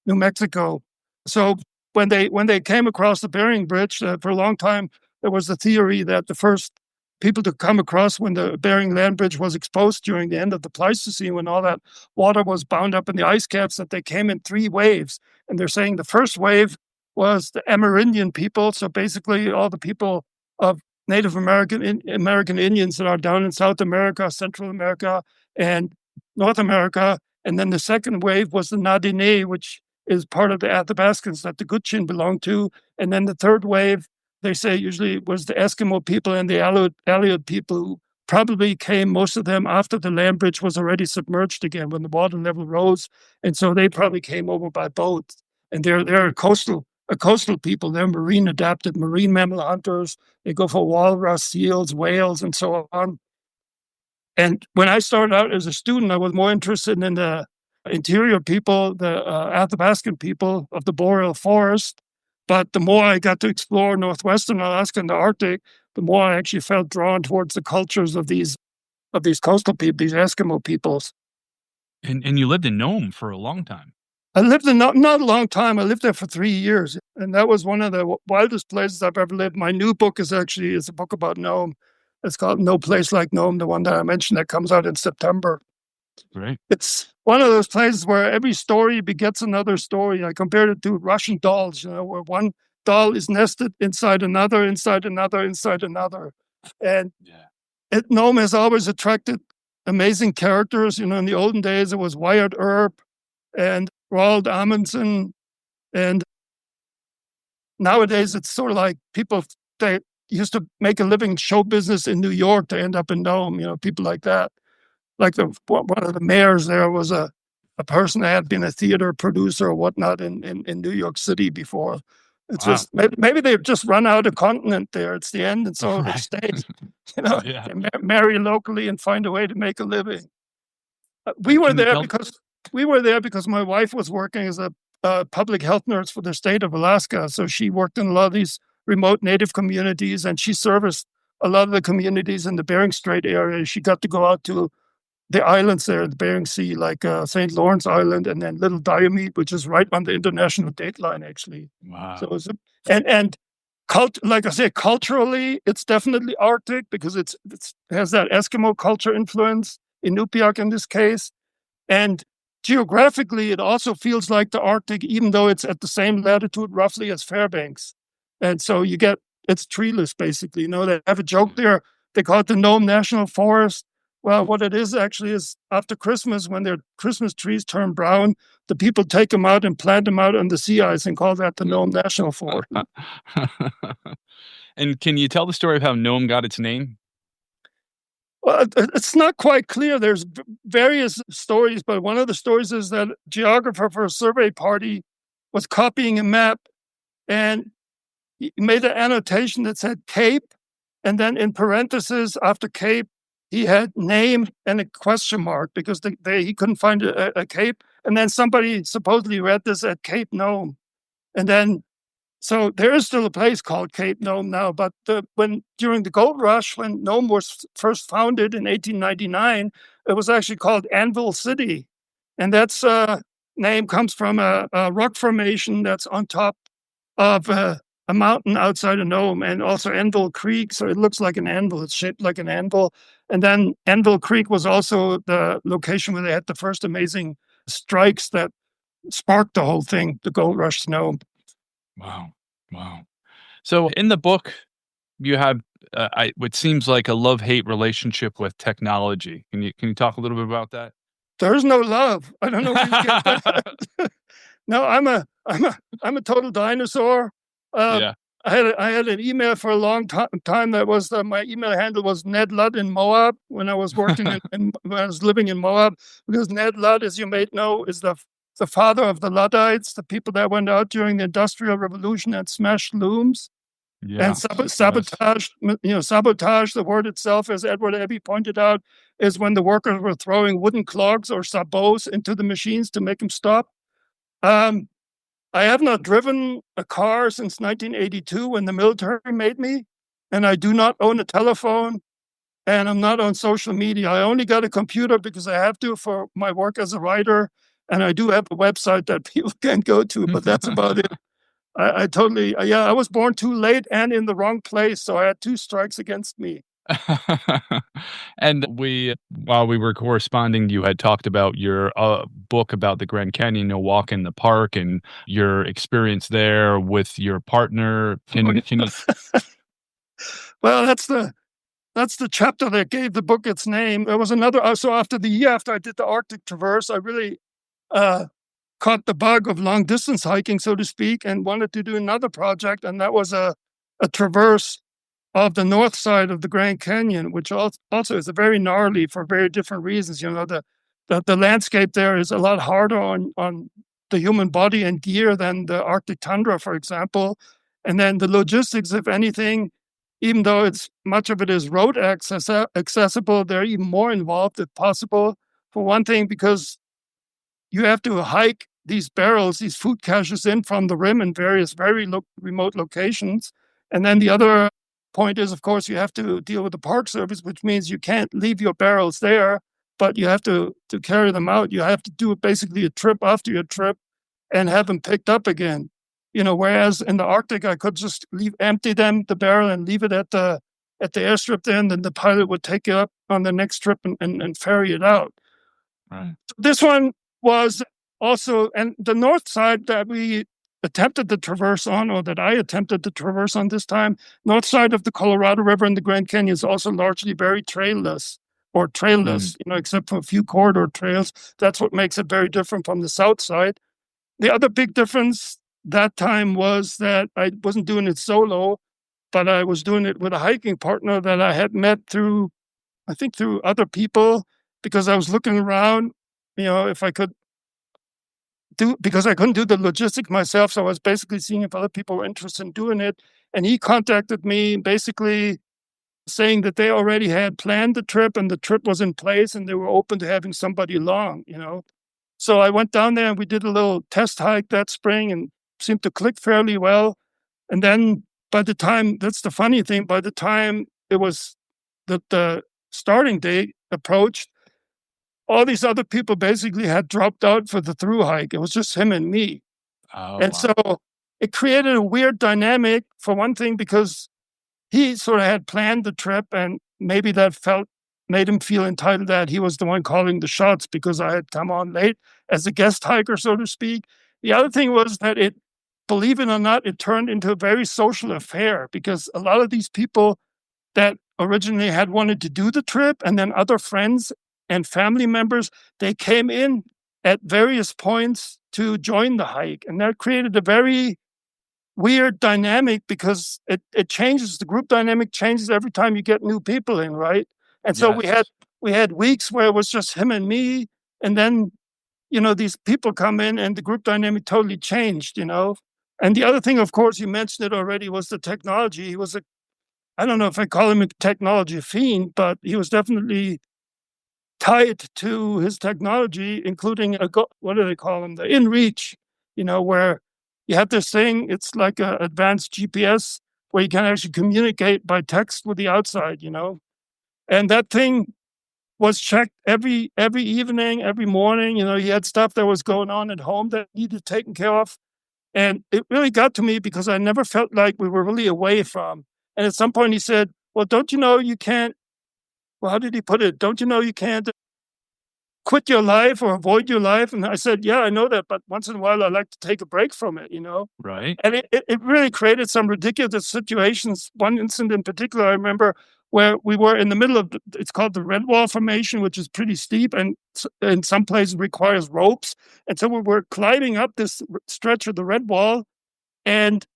New Mexico. So when they came across the Bering Bridge, for a long time, there was the theory that the first people to come across when the Bering Land Bridge was exposed during the end of the Pleistocene, when all that water was bound up in the ice caps, that they came in 3 waves. And they're saying the first wave was the Amerindian people. So basically all the people of Native American Indians that are down in South America, Central America, and North America. And then the second wave was the Nadine, which is part of the Athabascans that the Gwich'in belonged to. And then the third wave, they say, usually was the Eskimo people and the Aleut people, who probably came, most of them, after the land bridge was already submerged again when the water level rose. And so they probably came over by boat. And they're coastal coastal people. They're marine adapted, marine mammal hunters. They go for walrus, seals, whales, and so on. And when I started out as a student, I was more interested in the interior people, the Athabascan people of the boreal forest. But the more I got to explore northwestern Alaska and the Arctic, the more I actually felt drawn towards the cultures of these coastal people, these Eskimo peoples. And you lived in Nome for a long time. I lived in not a long time. I lived there for 3 years, and that was one of the wildest places I've ever lived. My new book is a book about Nome. It's called No Place Like Nome, the one that I mentioned that comes out in September. Right. It's one of those places where every story begets another story. I compared it to Russian dolls, where one doll is nested inside another, inside another, inside another. And Nome has always attracted amazing characters. In the olden days, it was Wyatt Earp and Roald Amundsen. And nowadays, it's sort of like people, they used to make a living show business in New York to end up in Nome, people like that. Like one of the mayors there was a person that had been a theater producer or whatnot in New York City before. It's just, maybe they've just run out of continent there. It's the end, and so they stayed. They marry locally and find a way to make a living. We were there because my wife was working as a public health nurse for the state of Alaska. So she worked in a lot of these remote native communities, and she serviced a lot of the communities in the Bering Strait area. She got to go out to the islands there in the Bering Sea, like St. Lawrence Island and then Little Diomede, which is right on the international date line, actually. Wow. So like I say, culturally, it's definitely Arctic because it has that Eskimo culture influence, Inupiaq in this case. And geographically, it also feels like the Arctic, even though it's at the same latitude roughly as Fairbanks. And so it's treeless, basically. They have a joke there. They call it the Nome National Forest. Well, what it is actually is after Christmas, when their Christmas trees turn brown, the people take them out and plant them out on the sea ice and call that the Nome National Forest. And can you tell the story of how Nome got its name? Well, it's not quite clear. There's various stories, but one of the stories is that a geographer for a survey party was copying a map and he made an annotation that said Cape, and then in parentheses after Cape, he had name and a question mark because he couldn't find a Cape. And then somebody supposedly read this at Cape Nome. And then, so there is still a place called Cape Nome now, but during the gold rush, when Nome was first founded in 1899, it was actually called Anvil City. And that's name comes from a rock formation that's on top of a mountain outside of Nome, and also Anvil Creek. So it looks like an anvil. It's shaped like an anvil. And then Anvil Creek was also the location where they had the first amazing strikes that sparked the whole thing, the gold rush to Nome. Wow. So in the book, you have what seems like a love-hate relationship with technology. Can you talk a little bit about that? There's no love. I don't know where you get that. No, I'm a total dinosaur. I had an email for a long time that was my email handle was Ned Ludd in Moab when I was working when I was living in Moab, because Ned Ludd, as you may know, is the father of the Luddites, the people that went out during the Industrial Revolution and smashed looms and sabotage. Sabotage. The word itself, as Edward Abbey pointed out, is when the workers were throwing wooden clogs or sabots into the machines to make them stop. I have not driven a car since 1982 when the military made me, and I do not own a telephone, and I'm not on social media. I only got a computer because I have to for my work as a writer, and I do have a website that people can go to, but that's about it. I was born too late and in the wrong place, so I had 2 strikes against me. And while we were corresponding, you had talked about your book about the Grand Canyon, a walk in the park, and your experience there with your partner. Can you? Well, that's the chapter that gave the book its name. There was another. So after the year after I did the Arctic Traverse, I really caught the bug of long distance hiking, so to speak, and wanted to do another project, and that was a traverse of the north side of the Grand Canyon, which also is a very gnarly for very different reasons. The landscape there is a lot harder on the human body and gear than the Arctic tundra, for example. And then the logistics, if anything, even though much of it is road accessible, they're even more involved if possible. For one thing, because you have to hike these barrels, these food caches in from the rim in various very remote locations. And then the other point is, of course, you have to deal with the Park Service, which means you can't leave your barrels there, but you have to carry them out. You have to do basically a trip after your trip and have them picked up again. Whereas in the Arctic, I could just empty the barrel and leave it at the airstrip there, and then the pilot would take it up on the next trip and ferry it out. Right. So this one was also, and the north side that we attempted to traverse on, or that I attempted to traverse on this time, north side of the Colorado River in the Grand Canyon is also largely very trailless, except for a few corridor trails. That's what makes it very different from the south side. The other big difference that time was that I wasn't doing it solo, but I was doing it with a hiking partner that I had met through other people, because I was looking around, if I could because I couldn't do the logistics myself. So I was basically seeing if other people were interested in doing it. And he contacted me basically saying that they already had planned the trip and the trip was in place and they were open to having somebody along, So I went down there and we did a little test hike that spring and seemed to click fairly well. And then that's the funny thing, by the time it was the starting date approached, all these other people basically had dropped out for the through hike. It was just him and me. Wow. So it created a weird dynamic, for one thing, because he sort of had planned the trip and maybe that made him feel entitled that he was the one calling the shots because I had come on late as a guest hiker, so to speak. The other thing was that believe it or not, it turned into a very social affair, because a lot of these people that originally had wanted to do the trip, and then other friends and family members, they came in at various points to join the hike. And that created a very weird dynamic, because it changes. The group dynamic changes every time you get new people in, right? And so we had weeks where it was just him and me, and then these people come in and the group dynamic totally changed. And the other thing, of course, you mentioned it already, was the technology. He was I don't know if I call him a technology fiend, but he was definitely tied to his technology, including what do they call them? The InReach, where you have this thing. It's like an advanced GPS where you can actually communicate by text with the outside, and that thing was checked every evening, every morning. He had stuff that was going on at home that needed taken care of. And it really got to me because I never felt like we were really away from. And at some point he said, well, don't you know you can't, well, how did he put it? Don't you know you can't quit your life or avoid your life? And I said, yeah, I know that, but once in a while I like to take a break from it, Right. And it really created some ridiculous situations. One incident in particular, I remember, where we were in the middle of, it's called the Red Wall Formation, which is pretty steep and in some places requires ropes. And so we were climbing up this stretch of the Red Wall, and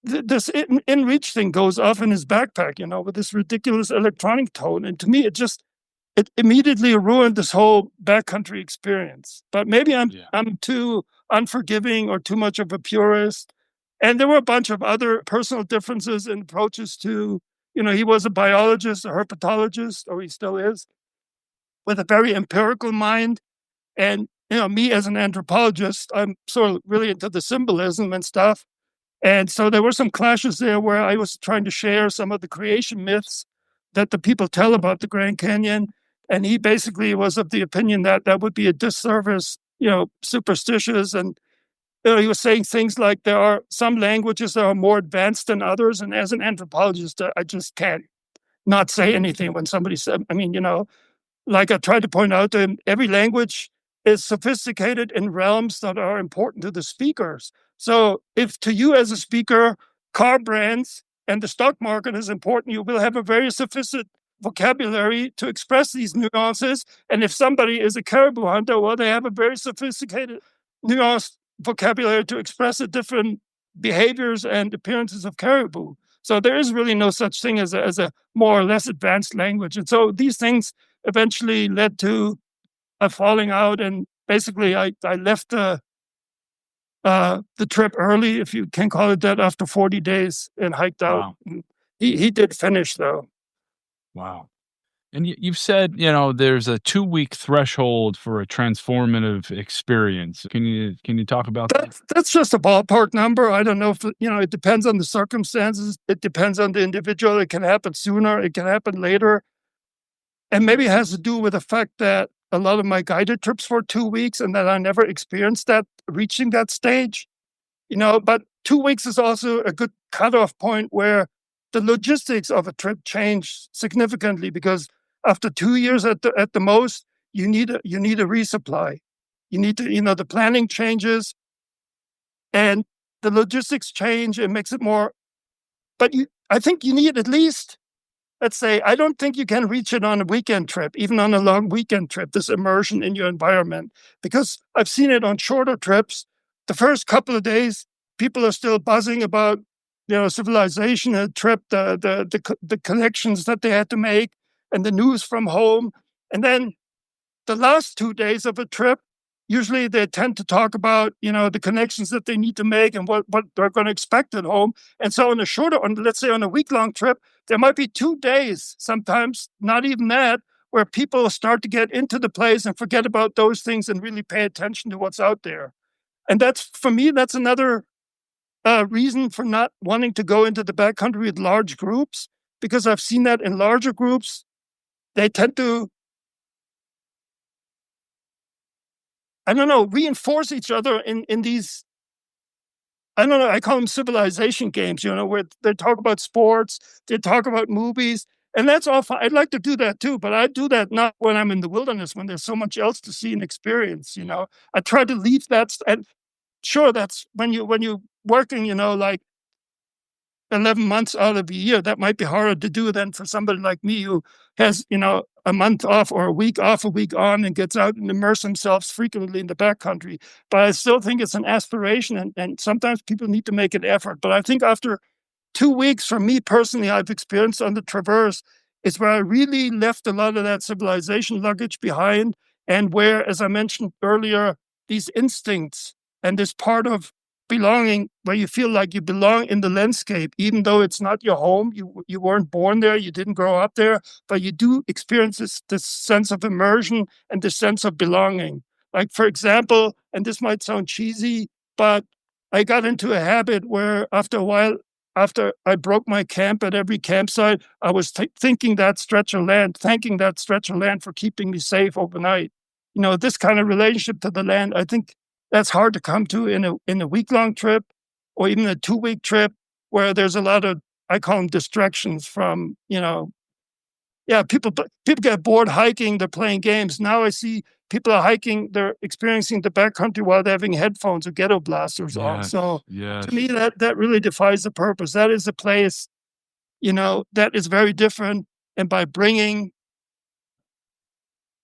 this InReach thing goes off in his backpack, with this ridiculous electronic tone. And to me, it immediately ruined this whole backcountry experience. But maybe I'm too unforgiving or too much of a purist. And there were a bunch of other personal differences in approaches to, he was a biologist, a herpetologist, or he still is, with a very empirical mind. And, me as an anthropologist, I'm sort of really into the symbolism and stuff. And so there were some clashes there where I was trying to share some of the creation myths that the people tell about the Grand Canyon. And he basically was of the opinion that that would be a disservice, superstitious. And he was saying things like there are some languages that are more advanced than others. And as an anthropologist, I just can't not say anything when somebody said, like I tried to point out to him, every language is sophisticated in realms that are important to the speakers. So if to you as a speaker, car brands and the stock market is important, you will have a very sophisticated vocabulary to express these nuances. And if somebody is a caribou hunter, well, they have a very sophisticated, nuanced vocabulary to express the different behaviors and appearances of caribou. So there is really no such thing as a more or less advanced language. And so these things eventually led to a falling out. And basically, I left the the trip early, if you can call it that, after 40 days and hiked out. Wow. He did finish though. Wow. And you've said, there's a 2-week threshold for a transformative experience. Can you talk about that? That's just a ballpark number. I don't know if, it depends on the circumstances. It depends on the individual. It can happen sooner. It can happen later. And maybe it has to do with the fact that a lot of my guided trips for 2 weeks and that I never experienced that reaching that stage, but 2 weeks is also a good cutoff point where the logistics of a trip change significantly because after 2 years at the most, you need a resupply. You need to, the planning changes and the logistics change. It makes it more, but I think you need at least, let's say, I don't think you can reach it on a weekend trip, even on a long weekend trip, this immersion in your environment, because I've seen it on shorter trips. The first couple of days, people are still buzzing about, civilization, a trip, the connections that they had to make and the news from home. And then the last 2 days of a trip, usually they tend to talk about, the connections that they need to make and what they're going to expect at home. And so let's say on a week-long trip, there might be 2 days, sometimes not even that, where people start to get into the place and forget about those things and really pay attention to what's out there. And for me, that's another reason for not wanting to go into the backcountry with large groups, because I've seen that in larger groups, they tend to, I don't know, reinforce each other in these, I don't know, I call them civilization games, where they talk about sports, they talk about movies, and that's all fine. I'd like to do that too, but I do that not when I'm in the wilderness, when there's so much else to see and experience, I try to leave that, and sure, that's when you're working, like 11 months out of the year, that might be harder to do than for somebody like me who has, a month off or a week off, a week on, and gets out and immerse themselves frequently in the backcountry. But I still think it's an aspiration, and sometimes people need to make an effort. But I think after 2 weeks, for me personally, I've experienced on the Traverse, is where I really left a lot of that civilization luggage behind, and where, as I mentioned earlier, these instincts and this part of belonging, where you feel like you belong in the landscape, even though it's not your home, you weren't born there, you didn't grow up there, but you do experience this sense of immersion and this sense of belonging. Like, for example, and this might sound cheesy, but I got into a habit where after a while, after I broke my camp at every campsite, I was thanking that stretch of land for keeping me safe overnight. This kind of relationship to the land, I think that's hard to come to in a week-long trip or even a 2-week trip where there's a lot of, I call them distractions from, people get bored hiking, they're playing games. Now I see people are hiking, they're experiencing the backcountry while they're having headphones or ghetto blasters on. So to me, that really defies the purpose. That is a place, that is very different. And by bringing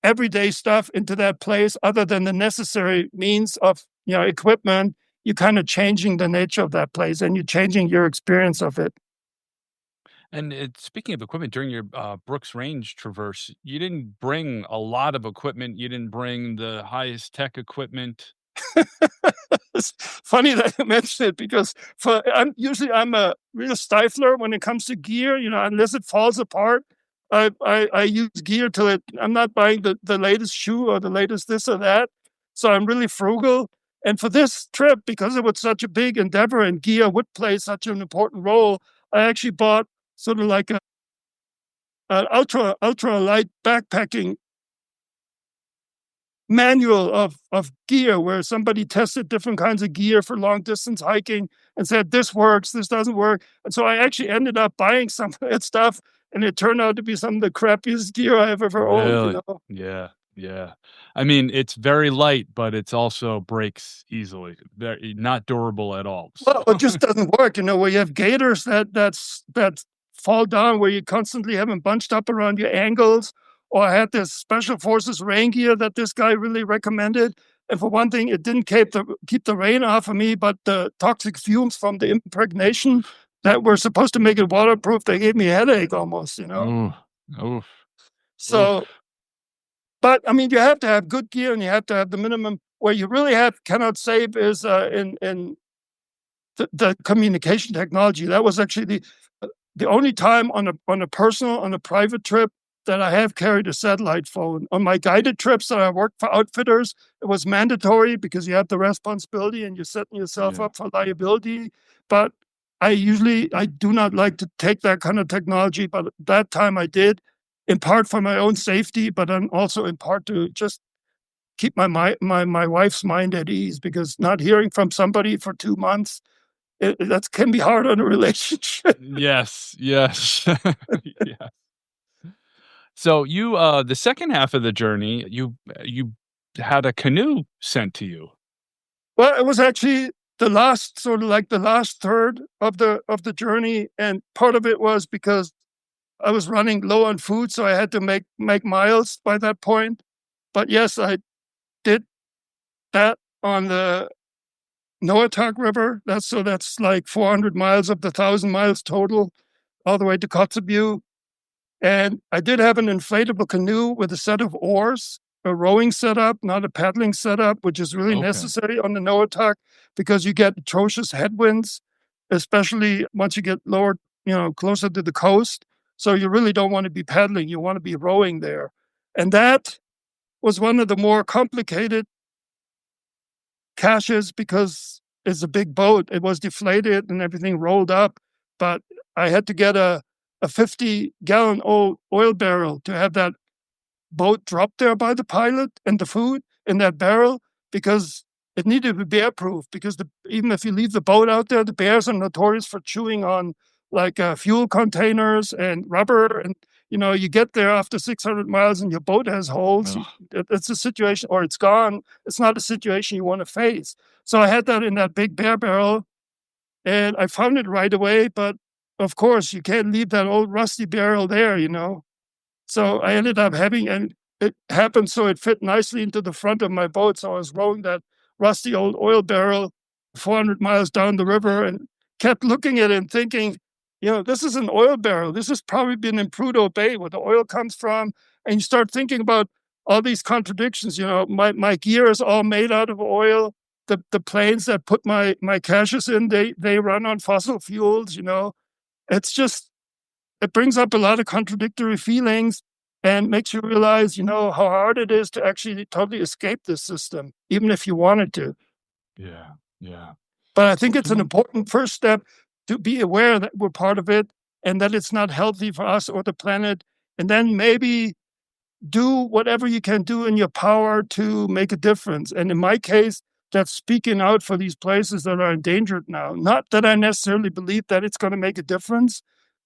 everyday stuff into that place, other than the necessary means of, equipment, you're kind of changing the nature of that place and you're changing your experience of it. And speaking of equipment, during your Brooks Range traverse, you didn't bring a lot of equipment. You didn't bring the highest tech equipment. It's funny that you mentioned it because I'm a real stifler when it comes to gear. Unless it falls apart, I use gear till I'm not buying the latest shoe or the latest this or that. So I'm really frugal. And for this trip, because it was such a big endeavor and gear would play such an important role, I actually bought sort of like an ultra light backpacking manual of gear, where somebody tested different kinds of gear for long distance hiking and said, this works, this doesn't work. And so I actually ended up buying some of that stuff, and it turned out to be some of the crappiest gear I've ever owned. Yeah. I mean, it's very light, but it's also breaks easily. Very not durable at all. Well, it just doesn't work. Where you have gaiters that fall down, where you constantly have them bunched up around your ankles. Or I had this Special Forces rain gear that this guy really recommended. And for one thing, it didn't keep the rain off of me, but the toxic fumes from the impregnation that were supposed to make it waterproof, they gave me a headache almost, So, but I mean, you have to have good gear and you have to have the minimum where you really cannot save is in the communication technology. That was actually the only time on a private trip that I have carried a satellite phone. On my guided trips that I worked for outfitters, it was mandatory because you have the responsibility and you're setting yourself up for liability. But I do not like to take that kind of technology, but that time I did, in part for my own safety, but then also in part to just keep my wife's mind at ease, because not hearing from somebody for 2 months, that can be hard on a relationship. Yes, yes. Yeah. So you, the second half of the journey, you had a canoe sent to you. Well, it was actually the last, sort of like the last third of the journey, and part of it was because I was running low on food, so I had to make miles by that point. But yes, I did that on the Noatak River. That's like 400 miles of the 1,000 miles total, all the way to Kotzebue. And I did have an inflatable canoe with a set of oars, a rowing setup, not a paddling setup, which is really Okay. necessary on the Noatak because you get atrocious headwinds, especially once you get lower, closer to the coast. So you really don't want to be paddling. You want to be rowing there. And that was one of the more complicated caches because it's a big boat. It was deflated and everything rolled up, but I had to get a 50-gallon oil barrel to have that boat dropped there by the pilot and the food in that barrel, because it needed to be bear proof. Because even if you leave the boat out there, the bears are notorious for chewing on like fuel containers and rubber. And you get there after 600 miles and your boat has holes. Ugh. It's a situation, or it's gone. It's not a situation you want to face. So I had that in that big bear barrel, and I found it right away. But of course, you can't leave that old rusty barrel there. So I ended up having, and it happened so it fit nicely into the front of my boat. So I was rowing that rusty old oil barrel 400 miles down the river and kept looking at it and thinking, this is an oil barrel. This has probably been in Prudhoe Bay, where the oil comes from. And you start thinking about all these contradictions. My gear is all made out of oil. The planes that put my caches in, they run on fossil fuels. It's just, it brings up a lot of contradictory feelings and makes you realize, how hard it is to actually totally escape this system, even if you wanted to. Yeah, yeah. But I think it's Can an you important first step to be aware that we're part of it and that it's not healthy for us or the planet. And then maybe do whatever you can do in your power to make a difference. And in my case, that's speaking out for these places that are endangered now. Not that I necessarily believe that it's going to make a difference,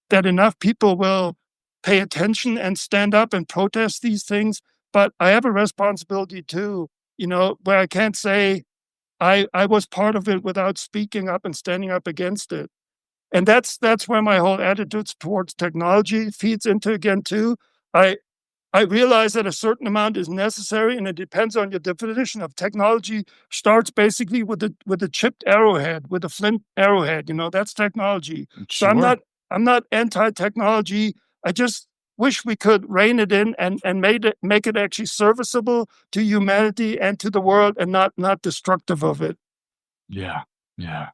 that enough people will pay attention and stand up and protest these things. But I have a responsibility too, where I can't say I was part of it without speaking up and standing up against it. And that's where my whole attitude towards technology feeds into again too. I I realize that a certain amount is necessary, and it depends on your definition of technology. Starts basically with a chipped arrowhead, with a flint arrowhead. That's technology. So I'm Sure. not I'm not anti-technology. I just wish we could rein it in and make it actually serviceable to humanity and to the world, and not destructive of it. Yeah, yeah.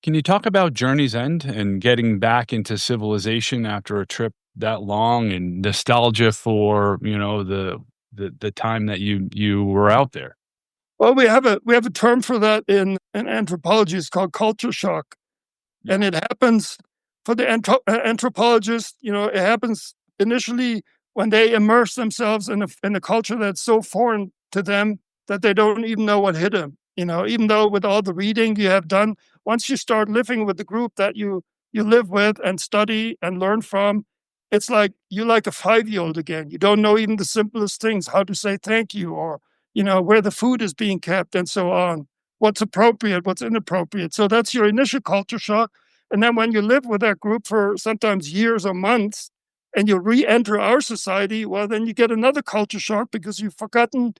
Can you talk about Journey's End and getting back into civilization after a trip that long and nostalgia for, the time that you were out there? Well, we have a term for that in anthropology. It's called culture shock. And Yeah. it happens for the anthropologist. It happens initially when they immerse themselves in a culture that's so foreign to them that they don't even know what hit them. Even though with all the reading you have done, once you start living with the group that you live with and study and learn from, it's like you're like a 5-year-old again. You don't know even the simplest things, how to say thank you, or where the food is being kept, and so on, what's appropriate, what's inappropriate. So that's your initial culture shock. And then when you live with that group for sometimes years or months and you re enter our society, well, then you get another culture shock because you've forgotten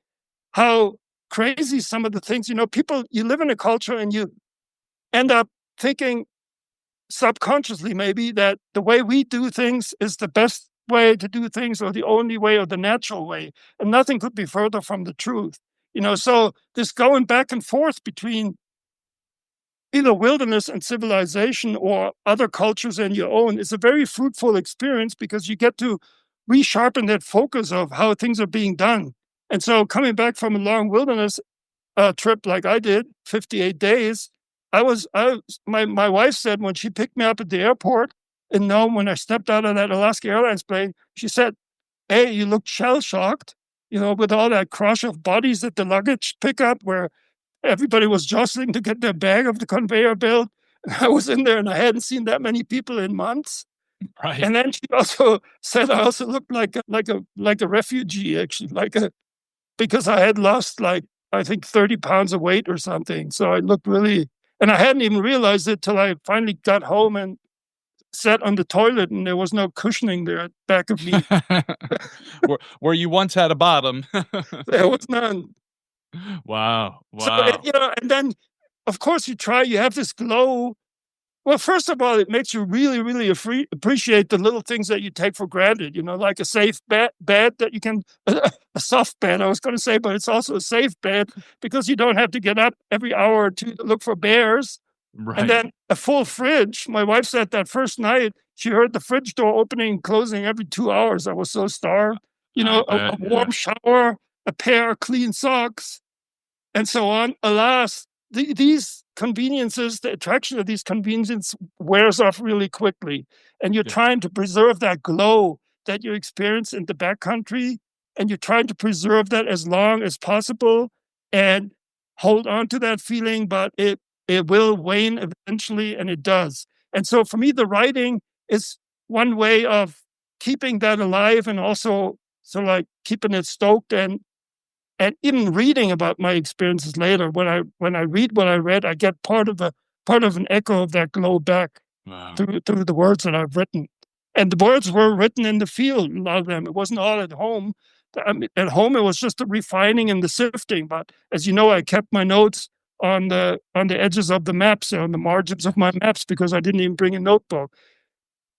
how crazy some of the things, people, you live in a culture and you end up thinking subconsciously maybe that the way we do things is the best way to do things or the only way or the natural way. And nothing could be further from the truth. So this going back and forth between either wilderness and civilization or other cultures and your own is a very fruitful experience because you get to resharpen that focus of how things are being done. And so coming back from a long wilderness trip like I did, 58 days, my wife said when she picked me up at the airport in Nome, when I stepped out of that Alaska Airlines plane, she said, "Hey, you looked shell-shocked, with all that crush of bodies at the luggage pickup where everybody was jostling to get their bag of the conveyor belt. And I was in there and I hadn't seen that many people in months." Right. And then she also said I also looked like a refugee, actually, because I had lost I think 30 pounds of weight or something. So I looked really, and I hadn't even realized it till I finally got home and sat on the toilet and there was no cushioning there at the back of me. Where you once had a bottom. There was none. Wow. So, Wow. and then, of course, you have this glow. Well, first of all, it makes you really, really appreciate the little things that you take for granted, like a safe bed that you can, a soft bed, I was going to say, but it's also a safe bed because you don't have to get up every hour or two to look for bears. Right. And then a full fridge. My wife said that first night she heard the fridge door opening and closing every 2 hours. I was so starved. A warm shower, a pair of clean socks, and so on. Alas, these conveniences, the attraction of these conveniences wears off really quickly. And you're trying to preserve that glow that you experience in the backcountry, and you're trying to preserve that as long as possible and hold on to that feeling, but it will wane eventually, and it does. And so for me, the writing is one way of keeping that alive and also sort of like keeping it stoked and even reading about my experiences later. When I read what I read, I get part of an echo of that glow back. Wow. through the words that I've written. And the words were written in the field, a lot of them. It wasn't all at home. At home, it was just the refining and the sifting. But as you know, I kept my notes on the edges of the maps, on the margins of my maps, because I didn't even bring a notebook.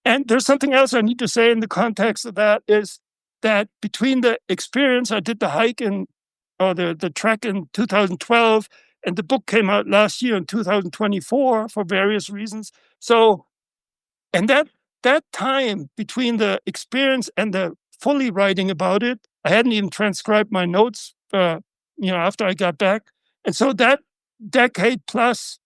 And there's something else I need to say in the context of that is that between the experience, I did the hike or the trek in 2012, and the book came out last year in 2024 for various reasons. So, and that time between the experience and the fully writing about it, I hadn't even transcribed my notes, after I got back. And so that decade plus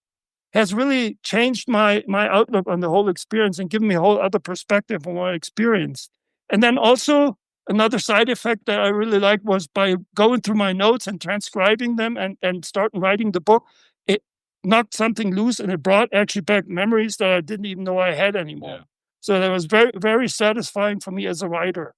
has really changed my outlook on the whole experience and given me a whole other perspective on what I experienced. And then also another side effect that I really liked was by going through my notes and transcribing them and starting writing the book, it knocked something loose and it brought actually back memories that I didn't even know I had anymore. Yeah. So that was very, very satisfying for me as a writer.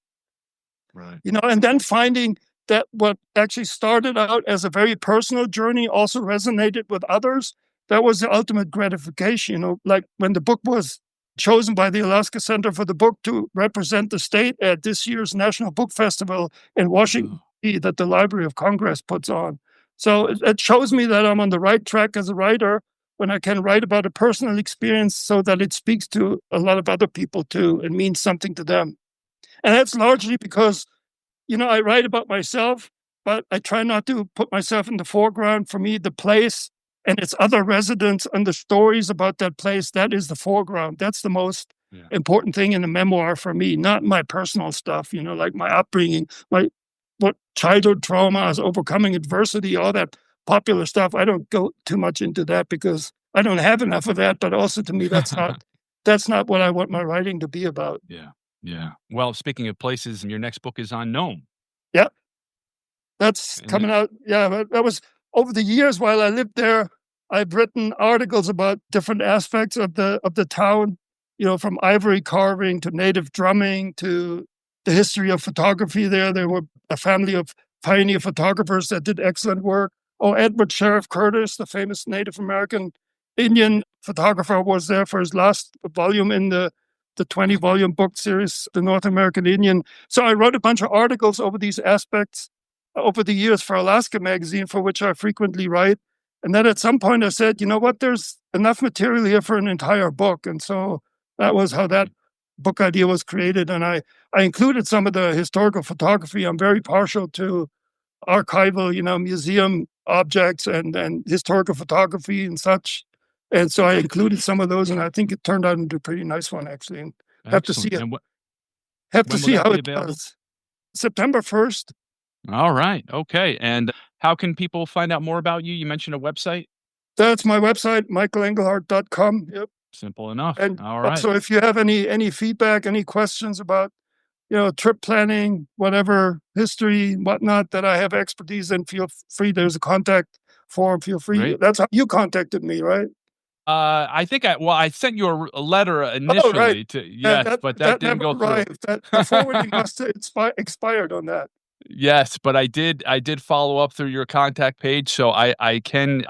Right. And then finding that what actually started out as a very personal journey also resonated with others. That was the ultimate gratification. Like when the book was chosen by the Alaska Center for the Book to represent the state at this year's National Book Festival in Washington, D.C. that the Library of Congress puts on. So it shows me that I'm on the right track as a writer when I can write about a personal experience so that it speaks to a lot of other people too and means something to them. And that's largely because, I write about myself, but I try not to put myself in the foreground. For me, the place and its other residents and the stories about that place, that is the foreground. That's the most important thing in a memoir for me, not my personal stuff, like my upbringing, what childhood traumas, overcoming adversity, all that popular stuff. I don't go too much into that because I don't have enough of that. But also to me, that's not what I want my writing to be about. Yeah. Yeah. Well, speaking of places, your next book is on Nome. Yeah. That's coming out. Yeah, that was over the years while I lived there. I've written articles about different aspects of the town, from ivory carving to native drumming to the history of photography there. There were a family of pioneer photographers that did excellent work. Oh, Edward Sheriff Curtis, the famous Native American Indian photographer, was there for his last volume in the 20-volume book series, The North American Indian. So I wrote a bunch of articles over these aspects over the years for Alaska Magazine, for which I frequently write. And then at some point I said, you know what, there's enough material here for an entire book. And so that was how that book idea was created. And I included some of the historical photography. I'm very partial to archival, museum objects and historical photography and such. And so I included some of those, and I think it turned out into a pretty nice one, actually. And have to see Excellent. it. And Have to when will see that how be it available? does. September 1st. All right. Okay. And how can people find out more about you? You mentioned a website. That's my website, michaelengelhard.com. Yep. Simple enough. And All right. also, if you have any feedback, any questions about, trip planning, whatever, history, whatnot, that I have expertise in, feel free. There's a contact form. Feel free. Great. That's how you contacted me, right? I think I sent you a letter Oh, initially right. yes, but that didn't never go through. arrived. The forwarding must have expired on that. Yes, but I did follow up through your contact page, so I can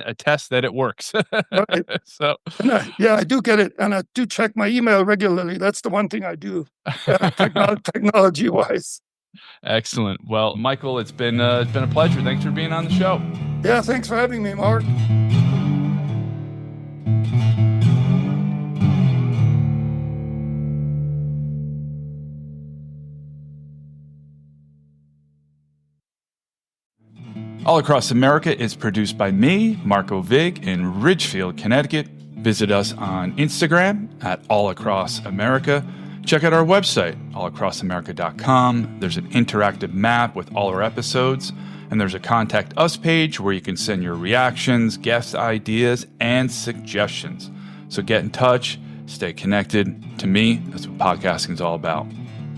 attest that it works. Right. So And I do get it, and I do check my email regularly. That's the one thing I do, technology-wise. excellent. Well, Michael, it's been a pleasure. Thanks for being on the show. Yeah, thanks for having me, Mark. All Across America is produced by me, Marco Vig, in Ridgefield, Connecticut. Visit us on Instagram at All Across America. Check out our website, allacrossamerica.com. There's an interactive map with all our episodes, and there's a Contact Us page where you can send your reactions, guest ideas, and suggestions. So get in touch, stay connected. To me, that's what podcasting is all about.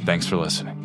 Thanks for listening.